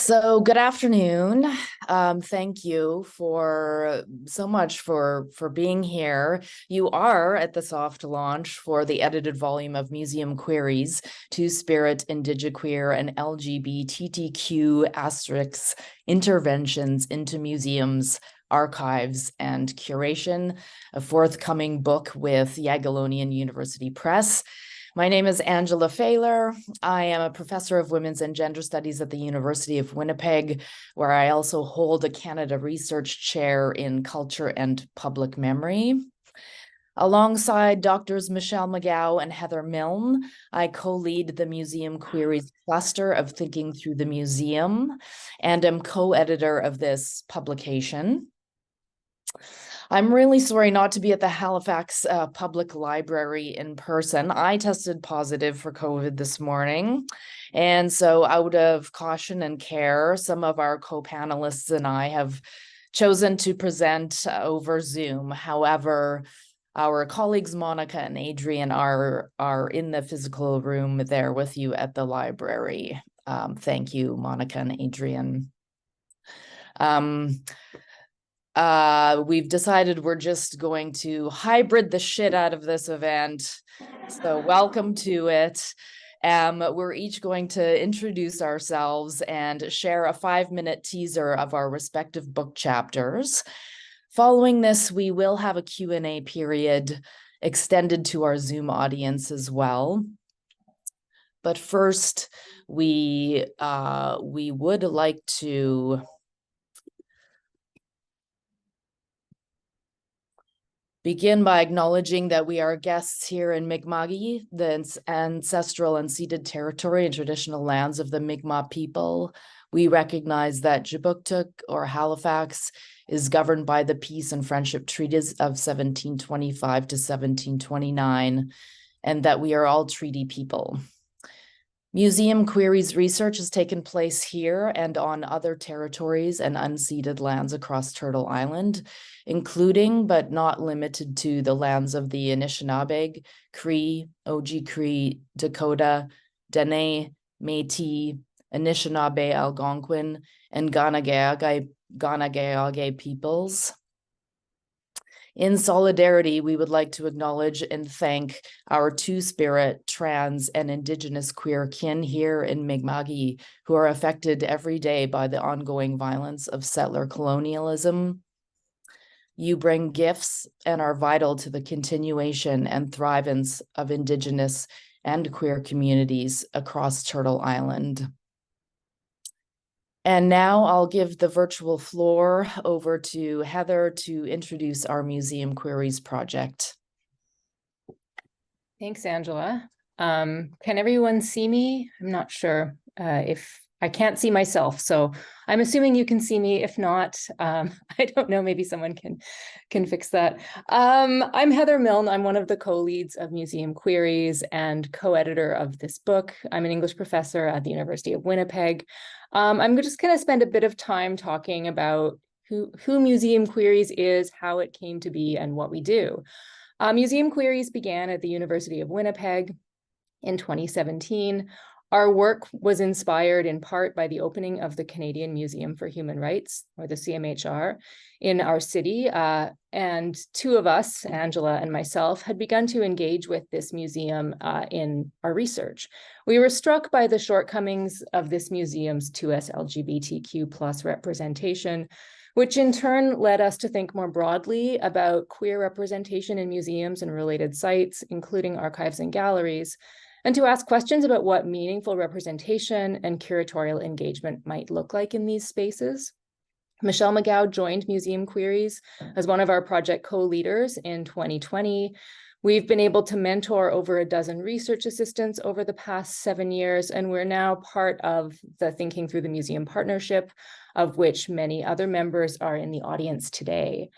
So good afternoon. Thank you so much for being here. You are at the soft launch for the edited volume of Museum Queeries, Two-Spirit, Indigiqueer, and LGBTTQ Interventions into Museums, Archives, and Curation, a forthcoming book with Jagiellonian University Press. My name is Angela Fehler. I am a professor of women's and gender studies at the University of Winnipeg, where I also hold a Canada Research Chair in Culture and Public Memory. Alongside Doctors McGeough and Heather Milne, I co-lead the Museum Queeries cluster of Thinking Through the Museum and am co-editor of this publication. I'm really sorry not to be at the Halifax Public Library in person. I tested positive for COVID this morning. And so out of caution and care, some of our co-panelists and I have chosen to present over Zoom. However, our colleagues Monica and Adrian are in the physical room there with you at the library. Thank you, Monica and Adrian. We've decided we're just going to hybrid the shit out of this event. So welcome to it. We're each going to introduce ourselves and share a 5-minute teaser of our respective book chapters. Following this, we will have a Q&A period extended to our Zoom audience as well. But first, we would like to begin by acknowledging that we are guests here in Mi'kma'ki, the ancestral and ceded territory and traditional lands of the Mi'kmaq people. We recognize that Jabuktuk, or Halifax, is governed by the Peace and Friendship Treaties of 1725 to 1729, and that we are all treaty people. Museum Queeries research has taken place here and on other territories and unceded lands across Turtle Island, including but not limited to the lands of the Anishinaabe, Cree, Oji-Cree, Dakota, Dene, Métis, Anishinaabe Algonquin, and Ganagaage peoples. In solidarity, we would like to acknowledge and thank our Two-Spirit, trans, and Indigenous queer kin here in Mi'kma'ki, who are affected every day by the ongoing violence of settler colonialism. You bring gifts and are vital to the continuation and thrivance of Indigenous and queer communities across Turtle Island. And now I'll give the virtual floor over to Heather to introduce our Museum Queeries project. Thanks, Angela. Can everyone see me? I'm not sure if I can't see myself, so I'm assuming you can see me. If not, I don't know, maybe someone can fix that. I'm Heather Milne. I'm one of the co-leads of Museum Queeries and co-editor of this book. I'm an English professor at the University of Winnipeg. I'm just going to spend a bit of time talking about who Museum Queeries is, how it came to be, and what we do. Museum Queeries began at the University of Winnipeg in 2017. Our work was inspired in part by the opening of the Canadian Museum for Human Rights, or the CMHR, in our city. And two of us, Angela and myself, had begun to engage with this museum in our research. We were struck by the shortcomings of this museum's 2S LGBTQ+ representation, which in turn led us to think more broadly about queer representation in museums and related sites, including archives and galleries, and to ask questions about what meaningful representation and curatorial engagement might look like in these spaces. McGeough joined Museum Queeries as one of our project co-leaders in 2020. We've been able to mentor over a dozen research assistants over the past 7 years, and we're now part of the Thinking Through the Museum partnership, of which many other members are in the audience today.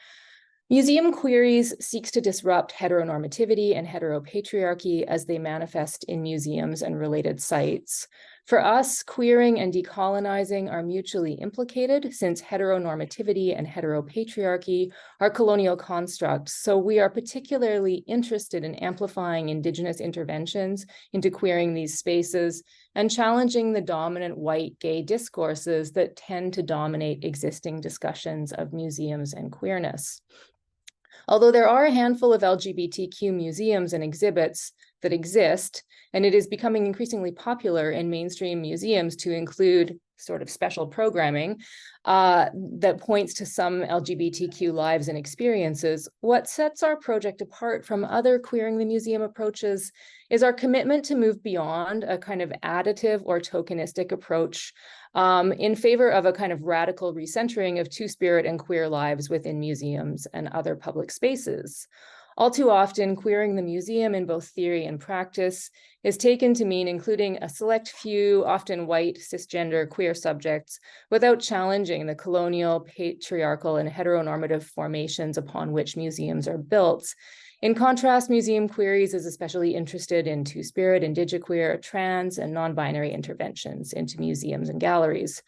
Museum Queeries seeks to disrupt heteronormativity and heteropatriarchy as they manifest in museums and related sites. For us, queering and decolonizing are mutually implicated since heteronormativity and heteropatriarchy are colonial constructs. So we are particularly interested in amplifying Indigenous interventions into queering these spaces and challenging the dominant white gay discourses that tend to dominate existing discussions of museums and queerness. Although there are a handful of LGBTQ museums and exhibits that exist, and it is becoming increasingly popular in mainstream museums to include sort of special programming that points to some LGBTQ lives and experiences, what sets our project apart from other queering the museum approaches is our commitment to move beyond a kind of additive or tokenistic approach in favor of a kind of radical recentering of two-spirit and queer lives within museums and other public spaces. All too often, queering the museum in both theory and practice is taken to mean including a select few, often white, cisgender, queer subjects without challenging the colonial, patriarchal, and heteronormative formations upon which museums are built. In contrast, Museum Queeries is especially interested in two-spirit, Indigiqueer, trans, and non-binary interventions into museums and galleries.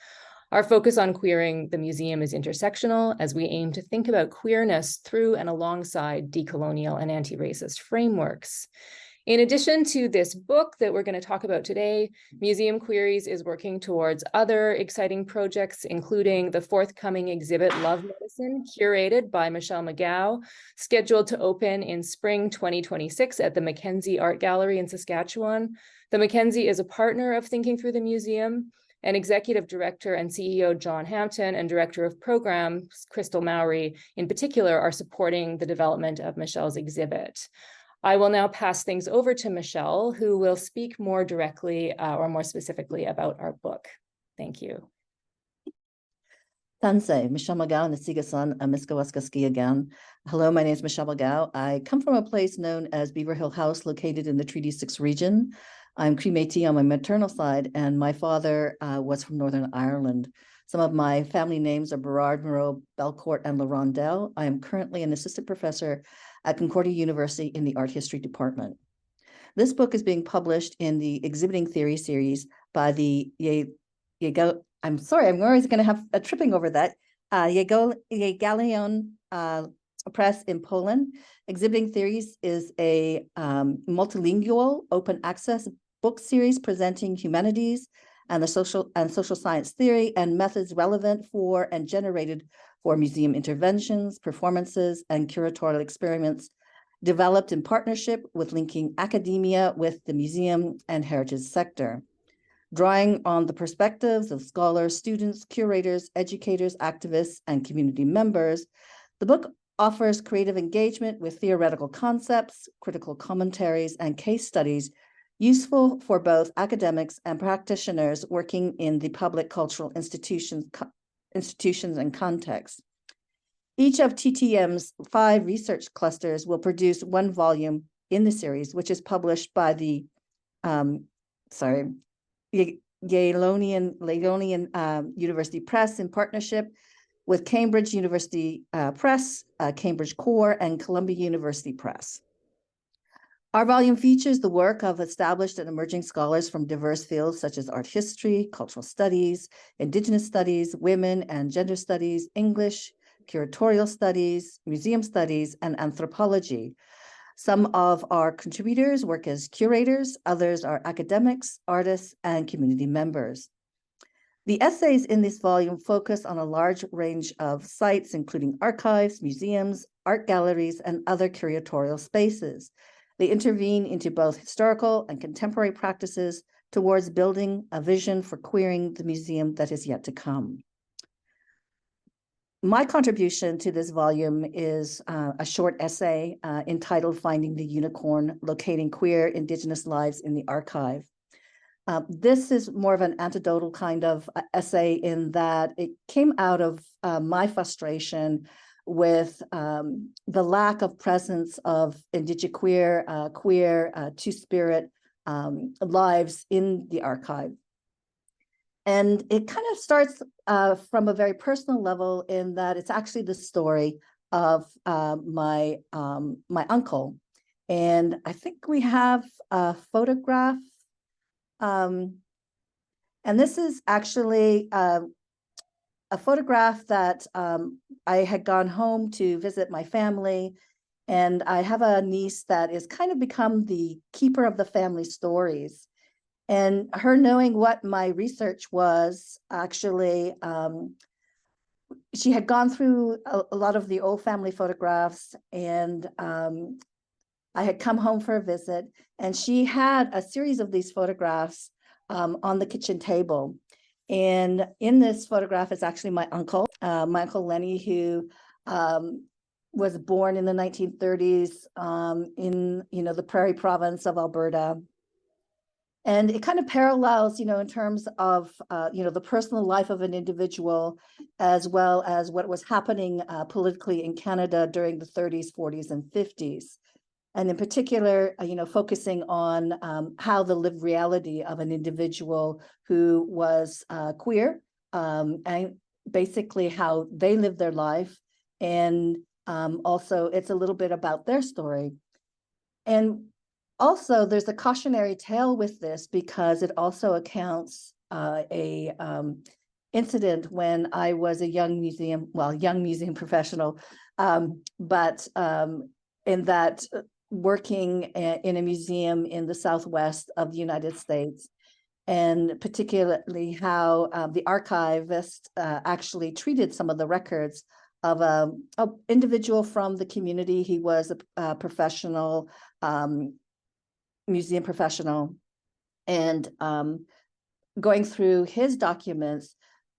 Our focus on queering the museum is intersectional as we aim to think about queerness through and alongside decolonial and anti-racist frameworks. In addition to this book that we're going to talk about today, Museum Queeries is working towards other exciting projects, including the forthcoming exhibit Love Medicine, curated by McGeough, scheduled to open in spring 2026 at the Mackenzie Art Gallery in Saskatchewan. The Mackenzie is a partner of Thinking Through the Museum, and Executive Director and CEO John Hampton and Director of Programs Crystal Mowry in particular are supporting the development of Michelle's exhibit. I will now pass things over to Michelle, who will speak more directly or more specifically about our book. Thank you. Tansei, Michelle McGeough and the Sigasan, Miskawaskaski again. Hello, my name is Michelle McGeough. I come from a place known as Beaver Hill House, located in the Treaty 6 region. I'm Cree Métis on my maternal side, and my father was from Northern Ireland. Some of my family names are Berard, Moreau, Belcourt, and LaRondelle. I am currently an assistant professor at Concordia University in the Art History Department. This book is being published in the Exhibiting Theory series by the I'm sorry, I'm always going to have a tripping over that. Jagiellonian Press in Poland. Exhibiting Theories is a multilingual open access book series presenting humanities and the social science theory and methods relevant for and generated for museum interventions, performances, and curatorial experiments developed in partnership with linking academia with the museum and heritage sector. Drawing on the perspectives of scholars, students, curators, educators, activists, and community members, the book offers creative engagement with theoretical concepts, critical commentaries, and case studies useful for both academics and practitioners working in the public cultural institutions and contexts. Each of TTM's 5 research clusters will produce 1 volume in the series, which is published by the Jagiellonian University Press in partnership with Cambridge University Press, Cambridge Core, and Columbia University Press. Our volume features the work of established and emerging scholars from diverse fields such as art history, cultural studies, Indigenous studies, women and gender studies, English, curatorial studies, museum studies, and anthropology. Some of our contributors work as curators, others are academics, artists, and community members. The essays in this volume focus on a large range of sites, including archives, museums, art galleries, and other curatorial spaces. They intervene into both historical and contemporary practices towards building a vision for queering the museum that is yet to come. My contribution to this volume is a short essay entitled Finding the Unicorn, Locating Queer Indigenous Lives in the Archive. This is more of an anecdotal kind of essay in that it came out of my frustration with the lack of presence of Indigiqueer, queer, two-spirit lives in the archive. And it kind of starts from a very personal level in that it's actually the story of my uncle. And I think we have a photograph And this is actually a photograph that I had gone home to visit my family. And I have a niece that is kind of become the keeper of the family stories. And her knowing what my research was, actually, she had gone through a lot of the old family photographs, and I had come home for a visit, and she had a series of these photographs on the kitchen table. And in this photograph is actually my uncle Lenny, who was born in the 1930s in the Prairie Province of Alberta. And it kind of parallels, in terms of, the personal life of an individual, as well as what was happening politically in Canada during the 30s, 40s, and 50s. And in particular, focusing on how the lived reality of an individual who was queer, and basically how they lived their life. And also, it's a little bit about their story. And also, there's a cautionary tale with this, because it also accounts a incident when I was a young museum professional, but in that working in a museum in the Southwest of the United States, and particularly how the archivist actually treated some of the records of an individual from the community. He was a professional, museum professional, and going through his documents,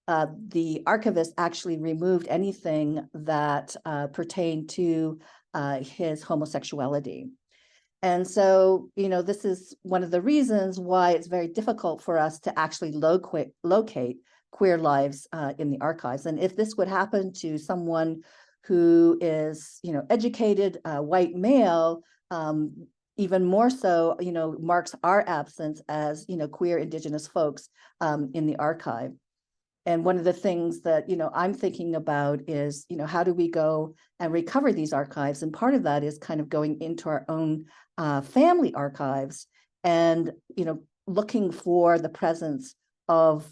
the archivist actually removed anything that pertained to his homosexuality. And so, this is one of the reasons why it's very difficult for us to actually locate queer lives in the archives. And if this would happen to someone who is, educated, white male, even more so, marks our absence as, queer Indigenous folks in the archive. And one of the things that, I'm thinking about is, how do we go and recover these archives? And part of that is kind of going into our own family archives and, looking for the presence of,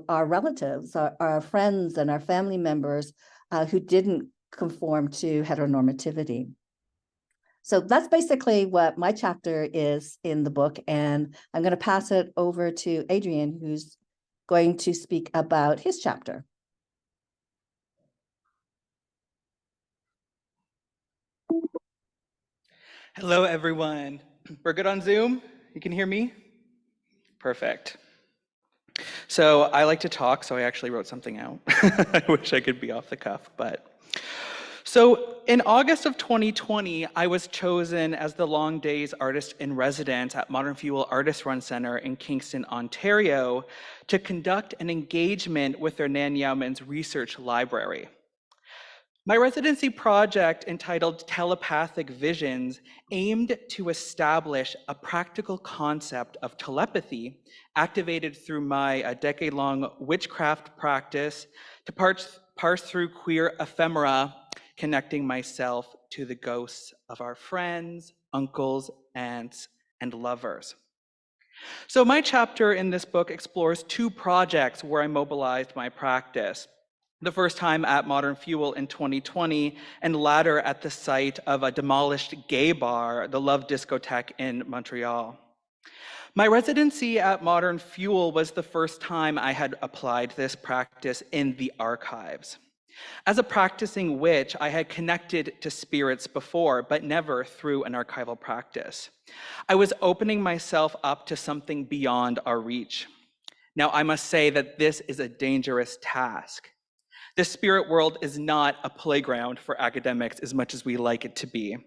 our relatives, our friends and our family members who didn't conform to heteronormativity. So that's basically what my chapter is in the book. And I'm going to pass it over to Adrian, who's going to speak about his chapter. Hello, everyone. We're good on Zoom? You can hear me? Perfect. So I like to talk, so I actually wrote something out. I wish I could be off the cuff, but. So in August of 2020, I was chosen as the Long Days Artist in Residence at Modern Fuel Artist Run Center in Kingston, Ontario, to conduct an engagement with their Nan Yauman's research library. My residency project, entitled Telepathic Visions, aimed to establish a practical concept of telepathy activated through my decade-long witchcraft practice to parse through queer ephemera, connecting myself to the ghosts of our friends, uncles, aunts, and lovers. So my chapter in this book explores two projects where I mobilized my practice. The first time at Modern Fuel in 2020, and latter at the site of a demolished gay bar, the Love Discotheque in Montreal. My residency at Modern Fuel was the first time I had applied this practice in the archives. As a practicing witch, I had connected to spirits before, but never through an archival practice. I was opening myself up to something beyond our reach. Now, I must say that this is a dangerous task. The spirit world is not a playground for academics as much as we like it to be.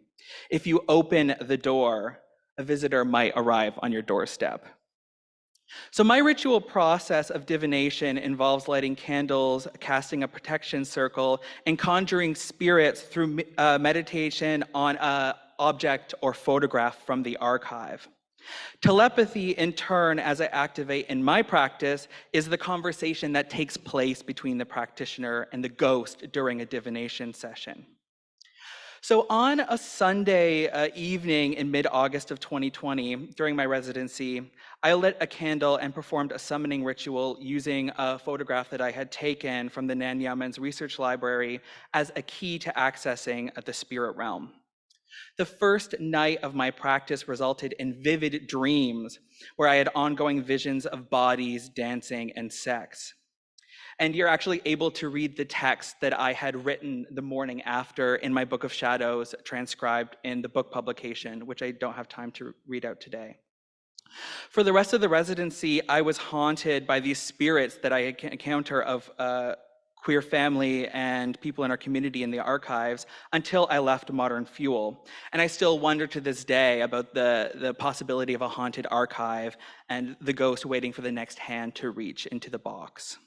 If you open the door, a visitor might arrive on your doorstep. So my ritual process of divination involves lighting candles, casting a protection circle, and conjuring spirits through meditation on an object or photograph from the archive. Telepathy, in turn, as I activate in my practice, is the conversation that takes place between the practitioner and the ghost during a divination session. So on a Sunday evening in mid-August of 2020, during my residency, I lit a candle and performed a summoning ritual using a photograph that I had taken from the Nan Yeomans Research Library as a key to accessing the spirit realm. The first night of my practice resulted in vivid dreams where I had ongoing visions of bodies, dancing, and sex. And you're actually able to read the text that I had written the morning after in my Book of Shadows, transcribed in the book publication, which I don't have time to read out today. For the rest of the residency, I was haunted by these spirits that I encounter of queer family and people in our community in the archives until I left Modern Fuel. And I still wonder to this day about the possibility of a haunted archive and the ghost waiting for the next hand to reach into the box.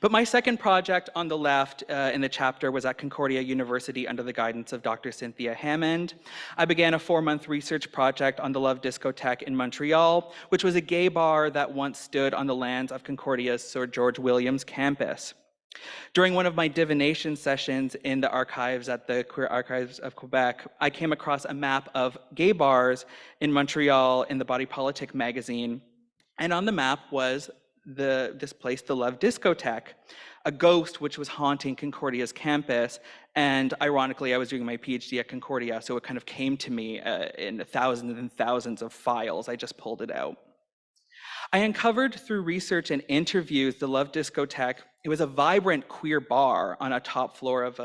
But my second project on the left in the chapter was at Concordia University under the guidance of Dr. Cynthia Hammond. I began a 4-month research project on the Love Discotheque in Montreal, which was a gay bar that once stood on the lands of Concordia's Sir George Williams campus. During one of my divination sessions in the archives at the Queer Archives of Quebec, I came across a map of gay bars in Montreal in the Body Politic magazine. And on the map was this place, the Love Discotheque, a ghost which was haunting Concordia's campus. And ironically, I was doing my PhD at Concordia, so it kind of came to me in thousands and thousands of files. I just pulled it out. I uncovered through research and interviews the Love Discotheque. It was a vibrant queer bar on a top floor of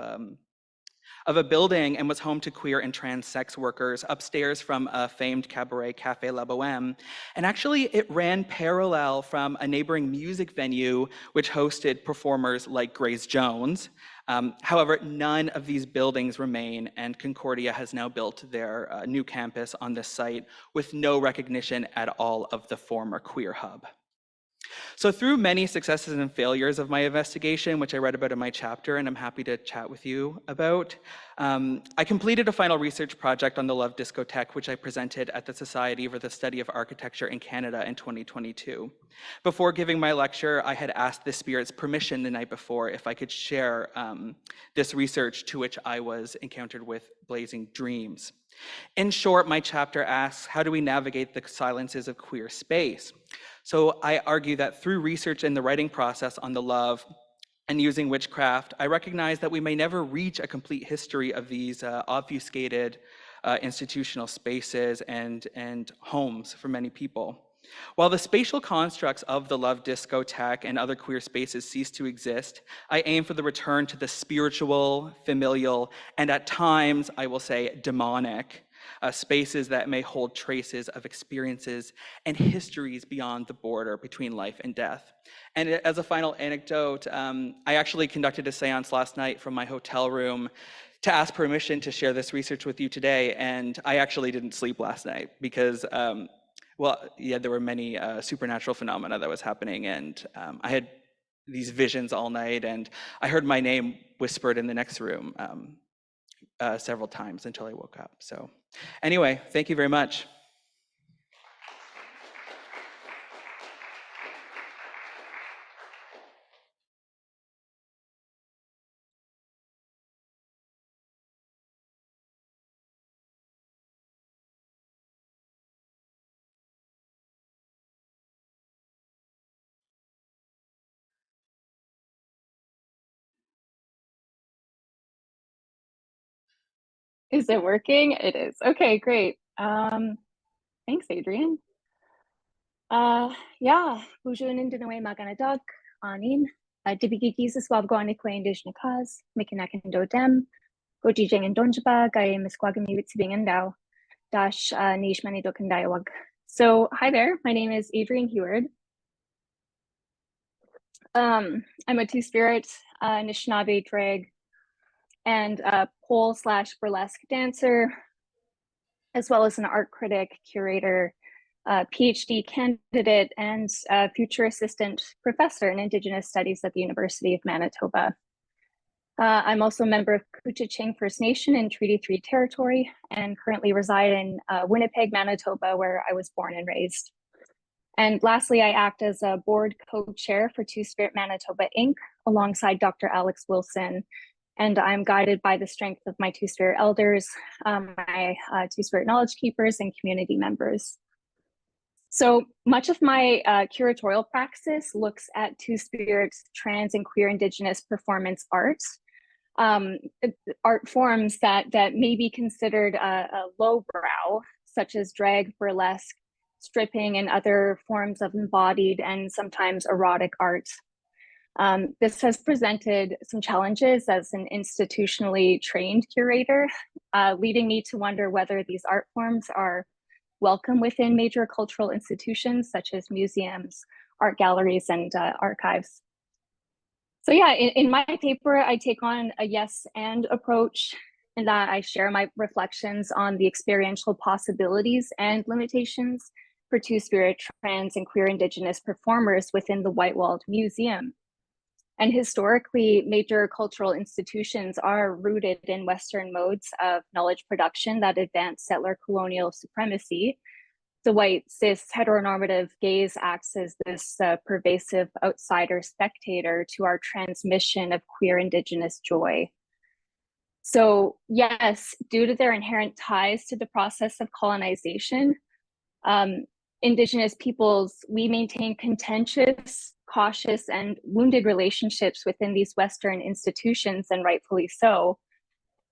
a building and was home to queer and trans sex workers upstairs from a famed cabaret, Café La Bohème. And actually, it ran parallel from a neighboring music venue which hosted performers like Grace Jones. However, none of these buildings remain, and Concordia has now built their new campus on this site with no recognition at all of the former queer hub. So through many successes and failures of my investigation, which I read about in my chapter and I'm happy to chat with you about, I completed a final research project on the Love Discotheque, which I presented at the Society for the Study of Architecture in Canada in 2022. Before giving my lecture, I had asked the spirits permission the night before if I could share this research, to which I was encountered with blazing dreams. In short, my chapter asks, how do we navigate the silences of queer space? So I argue that through research and the writing process on the love and using witchcraft, I recognize that we may never reach a complete history of these obfuscated institutional spaces and homes for many people. While the spatial constructs of the Love Discotheque and other queer spaces cease to exist, I aim for the return to the spiritual, familial, and at times, I will say, demonic, spaces that may hold traces of experiences and histories beyond the border between life and death. And as a final anecdote, I actually conducted a seance last night from my hotel room to ask permission to share this research with you today, and I actually didn't sleep last night because well, yeah, there were many supernatural phenomena that was happening, and I had these visions all night, and I heard my name whispered in the next room several times until I woke up. So anyway, thank you very much. Is it working? It is. Okay, great. Thanks, Adrian. Yeah, bujunin dinaway maganadag, anin. Dibigigis swabgonic indigenous cause, mikinakin do dem, gojijing and donjaba, gay misquagami witsibing dao, dash niche mani dokandayawag. So, hi there, my name is Adrian Huard. I'm a two-spirit Anishinaabe drag and pole/burlesque dancer, as well as an art critic, curator, PhD candidate, and future assistant professor in Indigenous Studies at the University of Manitoba. I'm also a member of Couchiching First Nation in Treaty 3 territory and currently reside in Winnipeg, Manitoba, where I was born and raised. And lastly, I act as a board co-chair for Two Spirit Manitoba Inc., alongside Dr. Alex Wilson, and I'm guided by the strength of my Two-Spirit elders, my Two-Spirit knowledge keepers, and community members. So much of my curatorial praxis looks at Two-Spirit, trans, and queer Indigenous performance art. Art forms that may be considered a lowbrow, such as drag, burlesque, stripping, and other forms of embodied and sometimes erotic art. This has presented some challenges as an institutionally trained curator, leading me to wonder whether these art forms are welcome within major cultural institutions such as museums, art galleries, and archives. So yeah, in my paper, I take on a yes and approach in that I share my reflections on the experiential possibilities and limitations for Two-Spirit, trans, and queer Indigenous performers within the White-Walled Museum. And historically, major cultural institutions are rooted in Western modes of knowledge production that advance settler colonial supremacy. The white, cis, heteronormative gaze acts as this pervasive outsider spectator to our transmission of queer Indigenous joy. So yes, due to their inherent ties to the process of colonization, Indigenous peoples, we maintain contentious, cautious, and wounded relationships within these Western institutions, and rightfully so.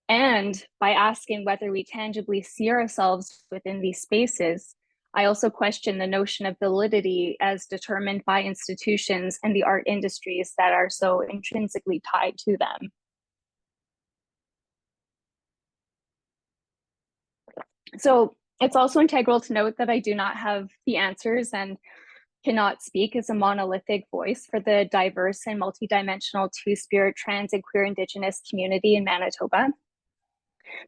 And by asking whether we tangibly see ourselves within these spaces, I also question the notion of validity as determined by institutions and the art industries that are so intrinsically tied to them. So it's also integral to note that I do not have the answers and cannot speak as a monolithic voice for the diverse and multidimensional Two-Spirit, trans, and queer Indigenous community in Manitoba.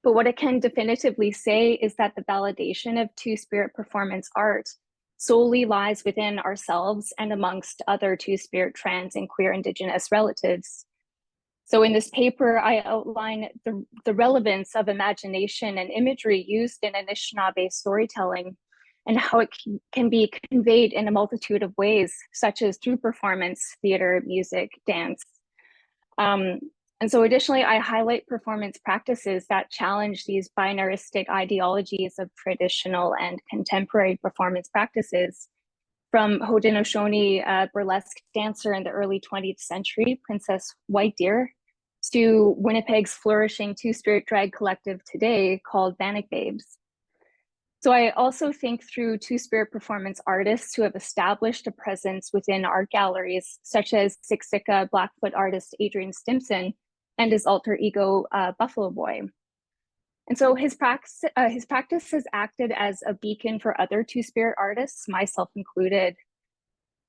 But what I can definitively say is that the validation of Two-Spirit performance art solely lies within ourselves and amongst other Two-Spirit, trans, and queer Indigenous relatives. So in this paper, I outline the relevance of imagination and imagery used in Anishinaabe storytelling and how it can be conveyed in a multitude of ways, such as through performance, theater, music, dance. And so additionally, I highlight performance practices that challenge these binaristic ideologies of traditional and contemporary performance practices. From Haudenosaunee burlesque dancer in the early 20th century, Princess White Deer, to Winnipeg's flourishing Two-Spirit drag collective today called Bannock Babes. So I also think through Two-Spirit performance artists who have established a presence within art galleries, such as Siksika Blackfoot artist Adrian Stimson and his alter ego Buffalo Boy. And so his practice has acted as a beacon for other Two-Spirit artists, myself included.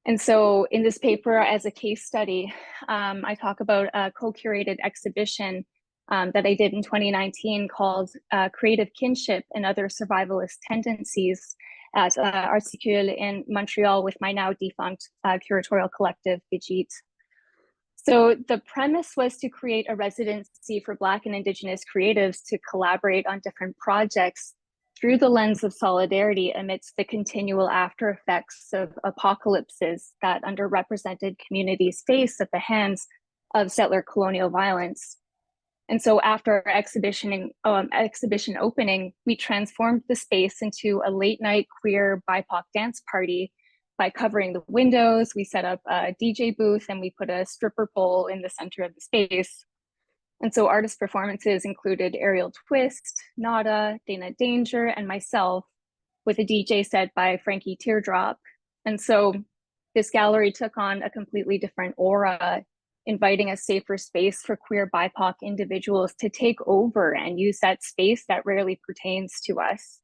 And so in this paper, as a case study, I talk about a co-curated exhibition that I did in 2019 called Creative Kinship and Other Survivalist Tendencies at Articule in Montreal with my now defunct curatorial collective, Bijit. So the premise was to create a residency for Black and Indigenous creatives to collaborate on different projects through the lens of solidarity amidst the continual after effects of apocalypses that underrepresented communities face at the hands of settler colonial violence. And so after exhibition opening, we transformed the space into a late night queer BIPOC dance party by covering the windows. We set up a DJ booth and we put a stripper pole in the center of the space. And so artist performances included Aerial Twist, Nada, Dana Danger, and myself, with a DJ set by Frankie Teardrop. And so this gallery took on a completely different aura, inviting a safer space for queer BIPOC individuals to take over and use that space that rarely pertains to us.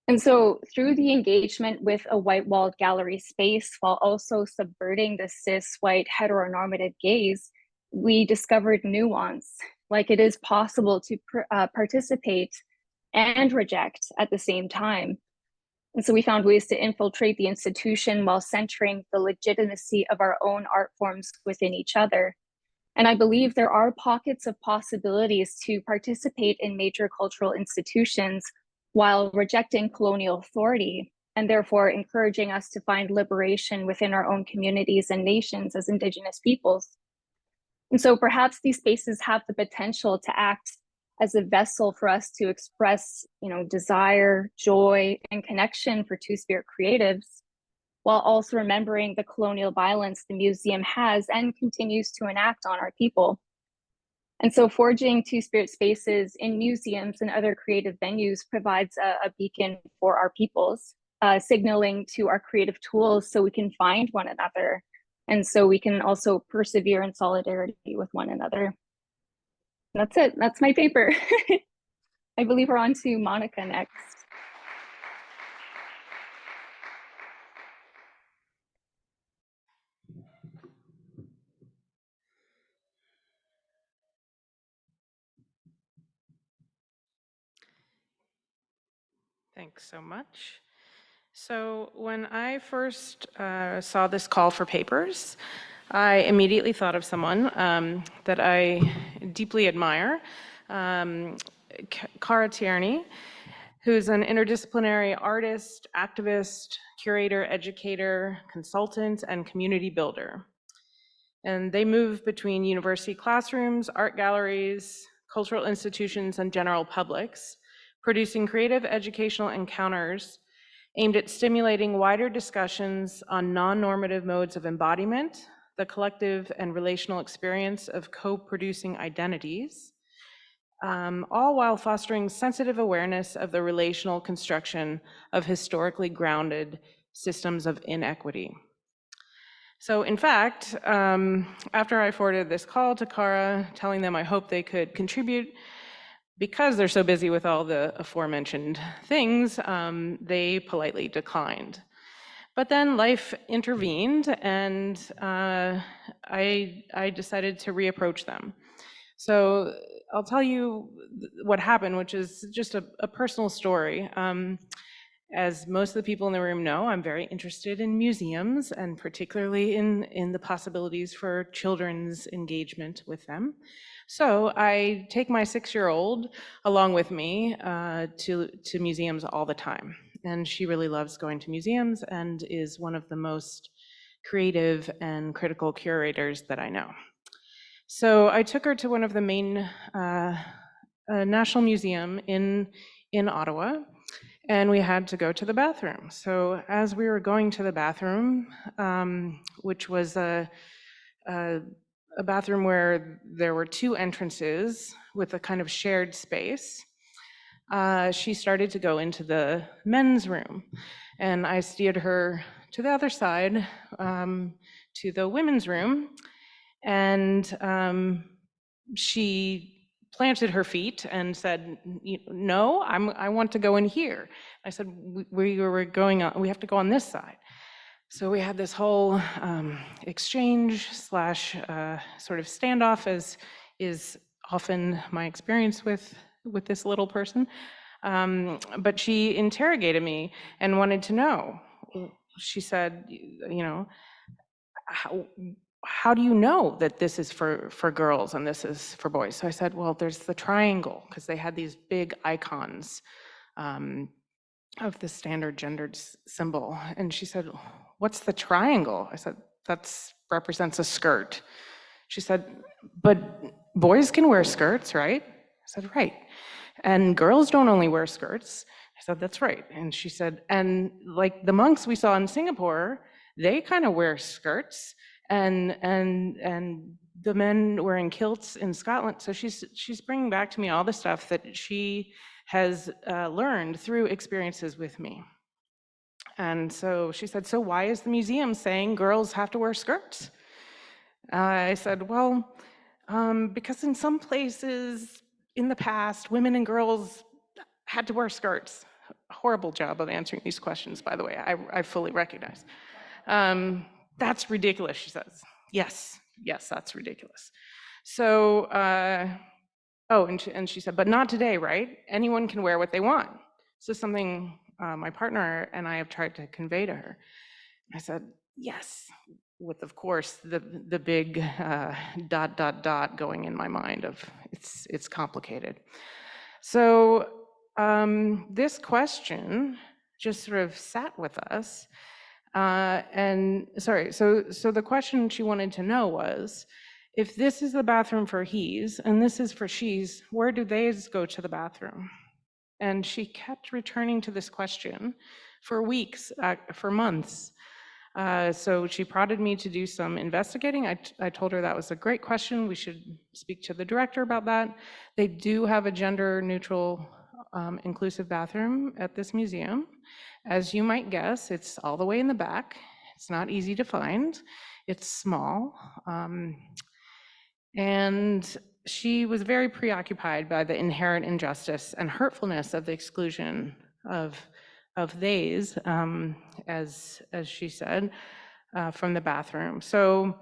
And so through the engagement with a white-walled gallery space, while also subverting the cis, white, heteronormative gaze, we discovered nuance, like it is possible to participate and reject at the same time. And so we found ways to infiltrate the institution while centering the legitimacy of our own art forms within each other. And I believe there are pockets of possibilities to participate in major cultural institutions while rejecting colonial authority, and therefore encouraging us to find liberation within our own communities and nations as Indigenous peoples. And so perhaps these spaces have the potential to act as a vessel for us to express, desire, joy, and connection for Two-Spirit creatives, while also remembering the colonial violence the museum has and continues to enact on our people. And so forging Two-Spirit spaces in museums and other creative venues provides a beacon for our peoples, signaling to our creative tools so we can find one another. And so we can also persevere in solidarity with one another. That's it. That's my paper. I believe we're on to Monica next. Thanks so much. So when I first saw this call for papers, I immediately thought of someone that I deeply admire, Cara Tierney, who's an interdisciplinary artist, activist, curator, educator, consultant, and community builder. And they move between university classrooms, art galleries, cultural institutions, and general publics, producing creative educational encounters aimed at stimulating wider discussions on non-normative modes of embodiment, the collective and relational experience of co-producing identities, all while fostering sensitive awareness of the relational construction of historically grounded systems of inequity. So in fact, after I forwarded this call to Cara, telling them I hope they could contribute, because they're so busy with all the aforementioned things, they politely declined. But then life intervened, and I decided to reapproach them. So I'll tell you what happened, which is just a personal story. As most of the people in the room know, I'm very interested in museums, and particularly in the possibilities for children's engagement with them. So I take my 6-year-old along with me to museums all the time. And she really loves going to museums and is one of the most creative and critical curators that I know. So I took her to one of the main National Museum in Ottawa, and we had to go to the bathroom. So as we were going to the bathroom, which was a bathroom where there were 2 entrances with a kind of shared space, she started to go into the men's room. And I steered her to the other side, to the women's room. And she planted her feet and said, "No, I want to go in here." I said, we have to go on this side. So we had this whole exchange / sort of standoff, as is often my experience with this little person. But she interrogated me and wanted to know. She said, how do you know that this is for girls and this is for boys? So I said, well, there's the triangle, because they had these big icons of the standard gendered symbol. And she said, what's the triangle? I said, that represents a skirt. She said, but boys can wear skirts, right? I said, right. And girls don't only wear skirts. I said, that's right. And she said, and like the monks we saw in Singapore, they kind of wear skirts, and the men wearing kilts in Scotland. So she's bringing back to me all the stuff that she has learned through experiences with me. And so she said, so why is the museum saying girls have to wear skirts? I said, well, because in some places in the past, women and girls had to wear skirts. Horrible job of answering these questions, by the way, I fully recognize. That's ridiculous, she says. Yes, that's ridiculous. So, and she said, but not today, right? Anyone can wear what they want. So something my partner and I have tried to convey to her. I said, yes, with, of course, the big ... going in my mind of it's complicated. So this question just sort of sat with us. So the question she wanted to know was, if this is the bathroom for he's and this is for she's, where do theys go to the bathroom? And she kept returning to this question for weeks, for months. So she prodded me to do some investigating. I told her that was a great question. We should speak to the director about that. They do have a gender neutral, inclusive bathroom at this museum. As you might guess, it's all the way in the back. It's not easy to find. It's small. And she was very preoccupied by the inherent injustice and hurtfulness of the exclusion of theys, as she said, from the bathroom. So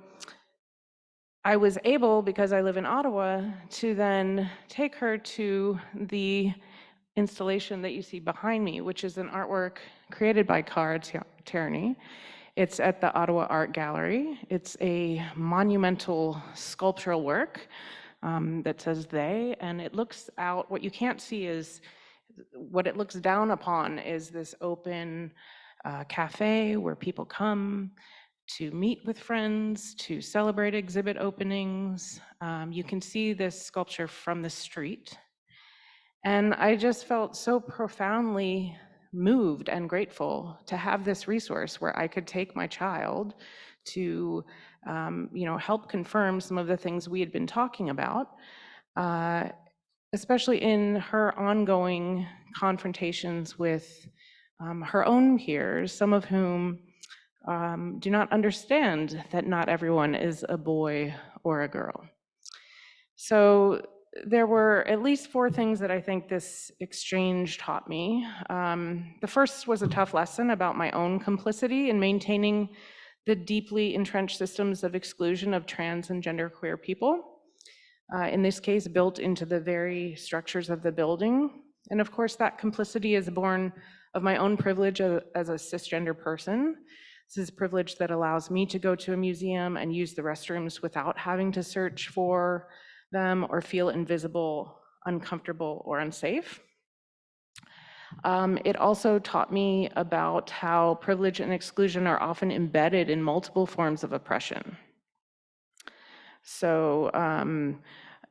I was able, because I live in Ottawa, to then take her to the installation that you see behind me, which is an artwork created by Cara Tierney. It's at the Ottawa Art Gallery. It's a monumental sculptural work that says they, and it looks out, what you can't see is, what it looks down upon is this open cafe where people come to meet with friends, to celebrate exhibit openings. You can see this sculpture from the street. And I just felt so profoundly moved and grateful to have this resource where I could take my child to help confirm some of the things we had been talking about, especially in her ongoing confrontations with her own peers, some of whom do not understand that not everyone is a boy or a girl. So there were at least 4 things that I think this exchange taught me. The first was a tough lesson about my own complicity in maintaining the deeply entrenched systems of exclusion of trans and genderqueer people, in this case, built into the very structures of the building. And of course, that complicity is born of my own privilege as a cisgender person. This is privilege that allows me to go to a museum and use the restrooms without having to search for them or feel invisible, uncomfortable, or unsafe. It also taught me about how privilege and exclusion are often embedded in multiple forms of oppression. So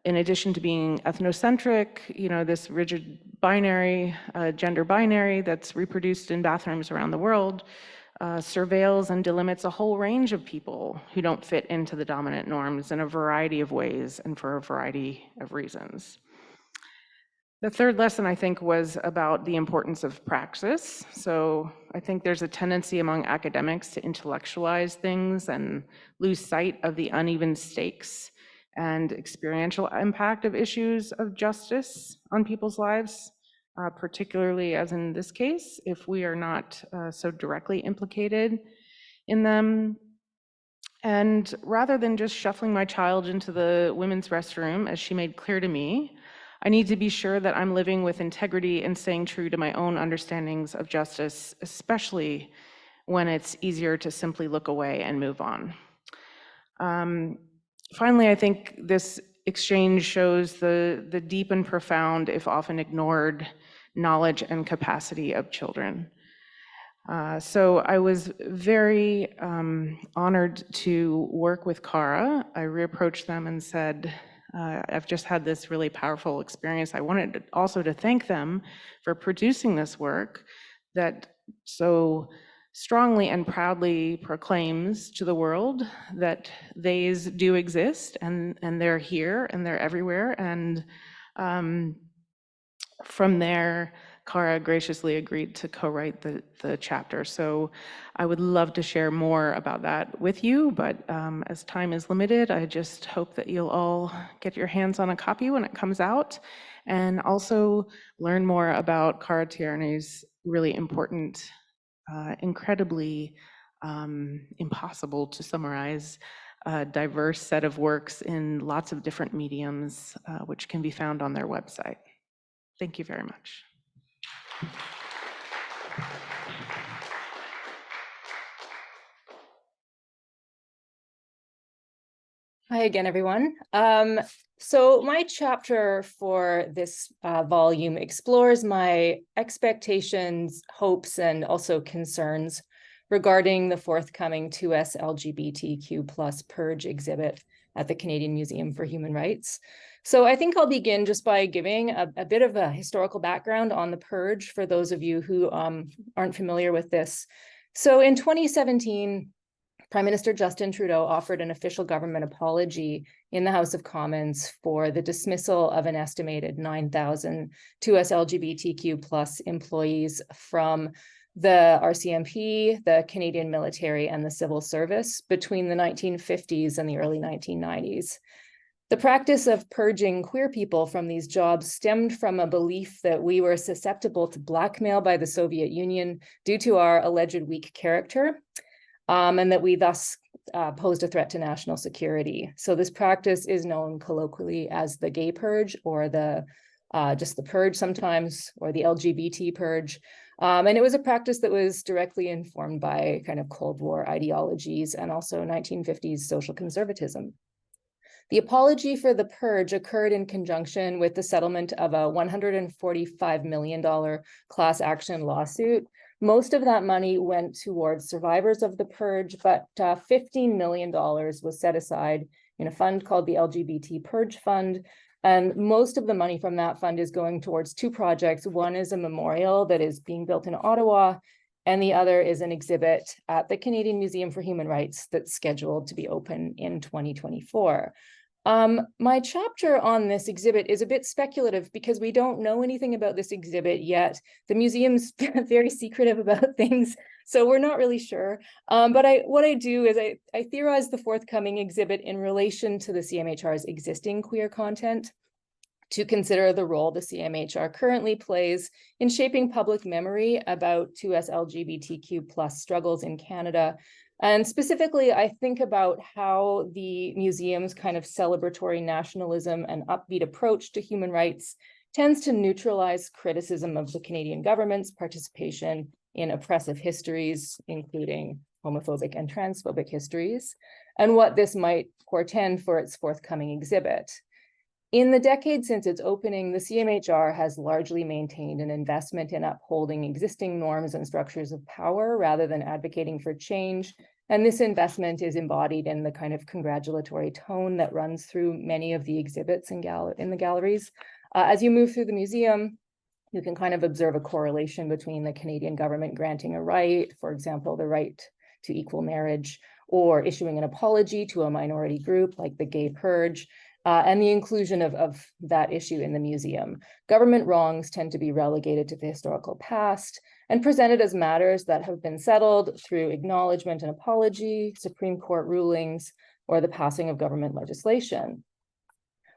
in addition to being ethnocentric, this rigid binary, gender binary that's reproduced in bathrooms around the world, surveils and delimits a whole range of people who don't fit into the dominant norms in a variety of ways and for a variety of reasons. The third lesson, I think, was about the importance of praxis. So I think there's a tendency among academics to intellectualize things and lose sight of the uneven stakes and experiential impact of issues of justice on people's lives. Particularly as in this case, if we are not so directly implicated in them. And rather than just shuffling my child into the women's restroom, as she made clear to me, I need to be sure that I'm living with integrity and staying true to my own understandings of justice, especially when it's easier to simply look away and move on. Finally, I think this exchange shows the deep and profound, if often ignored, knowledge and capacity of children. So I was very honored to work with Cara. I reapproached them and said, I've just had this really powerful experience. I wanted also to thank them for producing this work that so strongly and proudly proclaims to the world that theys do exist and they're here and they're everywhere. And from there, Cara graciously agreed to co-write the chapter. So I would love to share more about that with you, but as time is limited, I just hope that you'll all get your hands on a copy when it comes out, and also learn more about Cara Tierney's really important, incredibly impossible to summarize, diverse set of works in lots of different mediums, which can be found on their website. Thank you very much. Hi again, everyone. So my chapter for this volume explores my expectations, hopes, and also concerns regarding the forthcoming 2S LGBTQ+ Purge exhibit at the Canadian Museum for Human Rights. So I think I'll begin just by giving a bit of a historical background on the purge for those of you who aren't familiar with this. So in 2017, Prime Minister Justin Trudeau offered an official government apology in the House of Commons for the dismissal of an estimated 9,000 2S LGBTQ plus employees from the RCMP, the Canadian military, and the civil service between the 1950s and the early 1990s. The practice of purging queer people from these jobs stemmed from a belief that we were susceptible to blackmail by the Soviet Union due to our alleged weak character, and that we thus posed a threat to national security. So this practice is known colloquially as the gay purge, or the just the purge sometimes, or the LGBT purge. And it was a practice that was directly informed by kind of Cold War ideologies and also 1950s social conservatism. The apology for the purge occurred in conjunction with the settlement of a $145 million class action lawsuit. Most of that money went towards survivors of the purge, but $15 million was set aside in a fund called the LGBT Purge Fund. And most of the money from that fund is going towards two projects. One is a memorial that is being built in Ottawa, and the other is an exhibit at the Canadian Museum for Human Rights that's scheduled to be open in 2024. My chapter on this exhibit is a bit speculative because we don't know anything about this exhibit yet. The museum's very secretive about things, so we're not really sure. But what I do is I theorize the forthcoming exhibit in relation to the CMHR's existing queer content, to consider the role the CMHR currently plays in shaping public memory about 2S LGBTQ plus struggles in Canada. And specifically, I think about how the museum's kind of celebratory nationalism and upbeat approach to human rights tends to neutralize criticism of the Canadian government's participation in oppressive histories, including homophobic and transphobic histories, and what this might portend for its forthcoming exhibit. In the decade since its opening, the CMHR has largely maintained an investment in upholding existing norms and structures of power rather than advocating for change. And this investment is embodied in the kind of congratulatory tone that runs through many of the exhibits in the galleries. As you move through the museum, you can kind of observe a correlation between the Canadian government granting a right, for example, the right to equal marriage, or issuing an apology to a minority group like the gay purge, and the inclusion of that issue in the museum. Government wrongs tend to be relegated to the historical past and presented as matters that have been settled through acknowledgement and apology, Supreme Court rulings, or the passing of government legislation.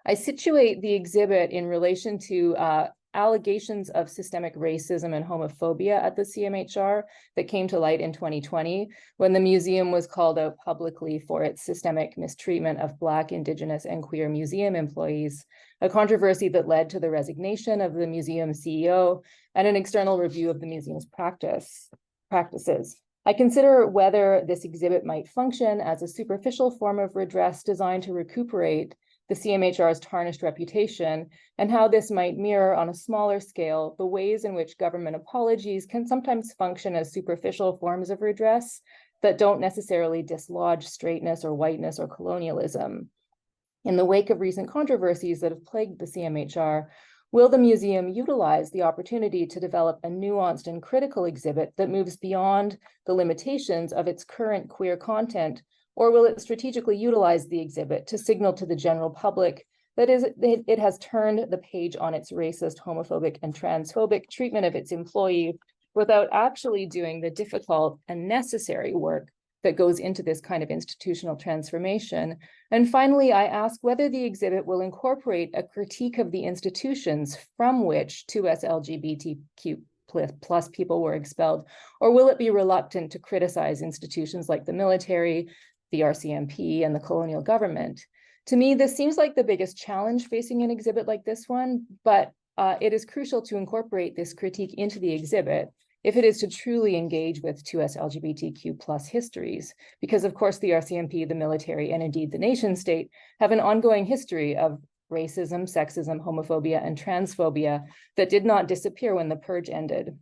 I situate the exhibit in relation to allegations of systemic racism and homophobia at the CMHR that came to light in 2020 when the museum was called out publicly for its systemic mistreatment of Black, Indigenous, and queer museum employees, a controversy that led to the resignation of the museum CEO and an external review of the museum's practices. I consider whether this exhibit might function as a superficial form of redress designed to recuperate the CMHR's tarnished reputation, and how this might mirror on a smaller scale the ways in which government apologies can sometimes function as superficial forms of redress that don't necessarily dislodge straightness or whiteness or colonialism. In the wake of recent controversies that have plagued the CMHR, will the museum utilize the opportunity to develop a nuanced and critical exhibit that moves beyond the limitations of its current queer content, or will it strategically utilize the exhibit to signal to the general public that it has turned the page on its racist, homophobic, and transphobic treatment of its employees without actually doing the difficult and necessary work that goes into this kind of institutional transformation? And finally, I ask whether the exhibit will incorporate a critique of the institutions from which 2S LGBTQ plus people were expelled, or will it be reluctant to criticize institutions like the military, the RCMP, and the colonial government? To me, this seems like the biggest challenge facing an exhibit like this one, but it is crucial to incorporate this critique into the exhibit if it is to truly engage with 2S LGBTQ plus histories, because of course the RCMP, the military, and indeed the nation state have an ongoing history of racism, sexism, homophobia, and transphobia that did not disappear when the purge ended.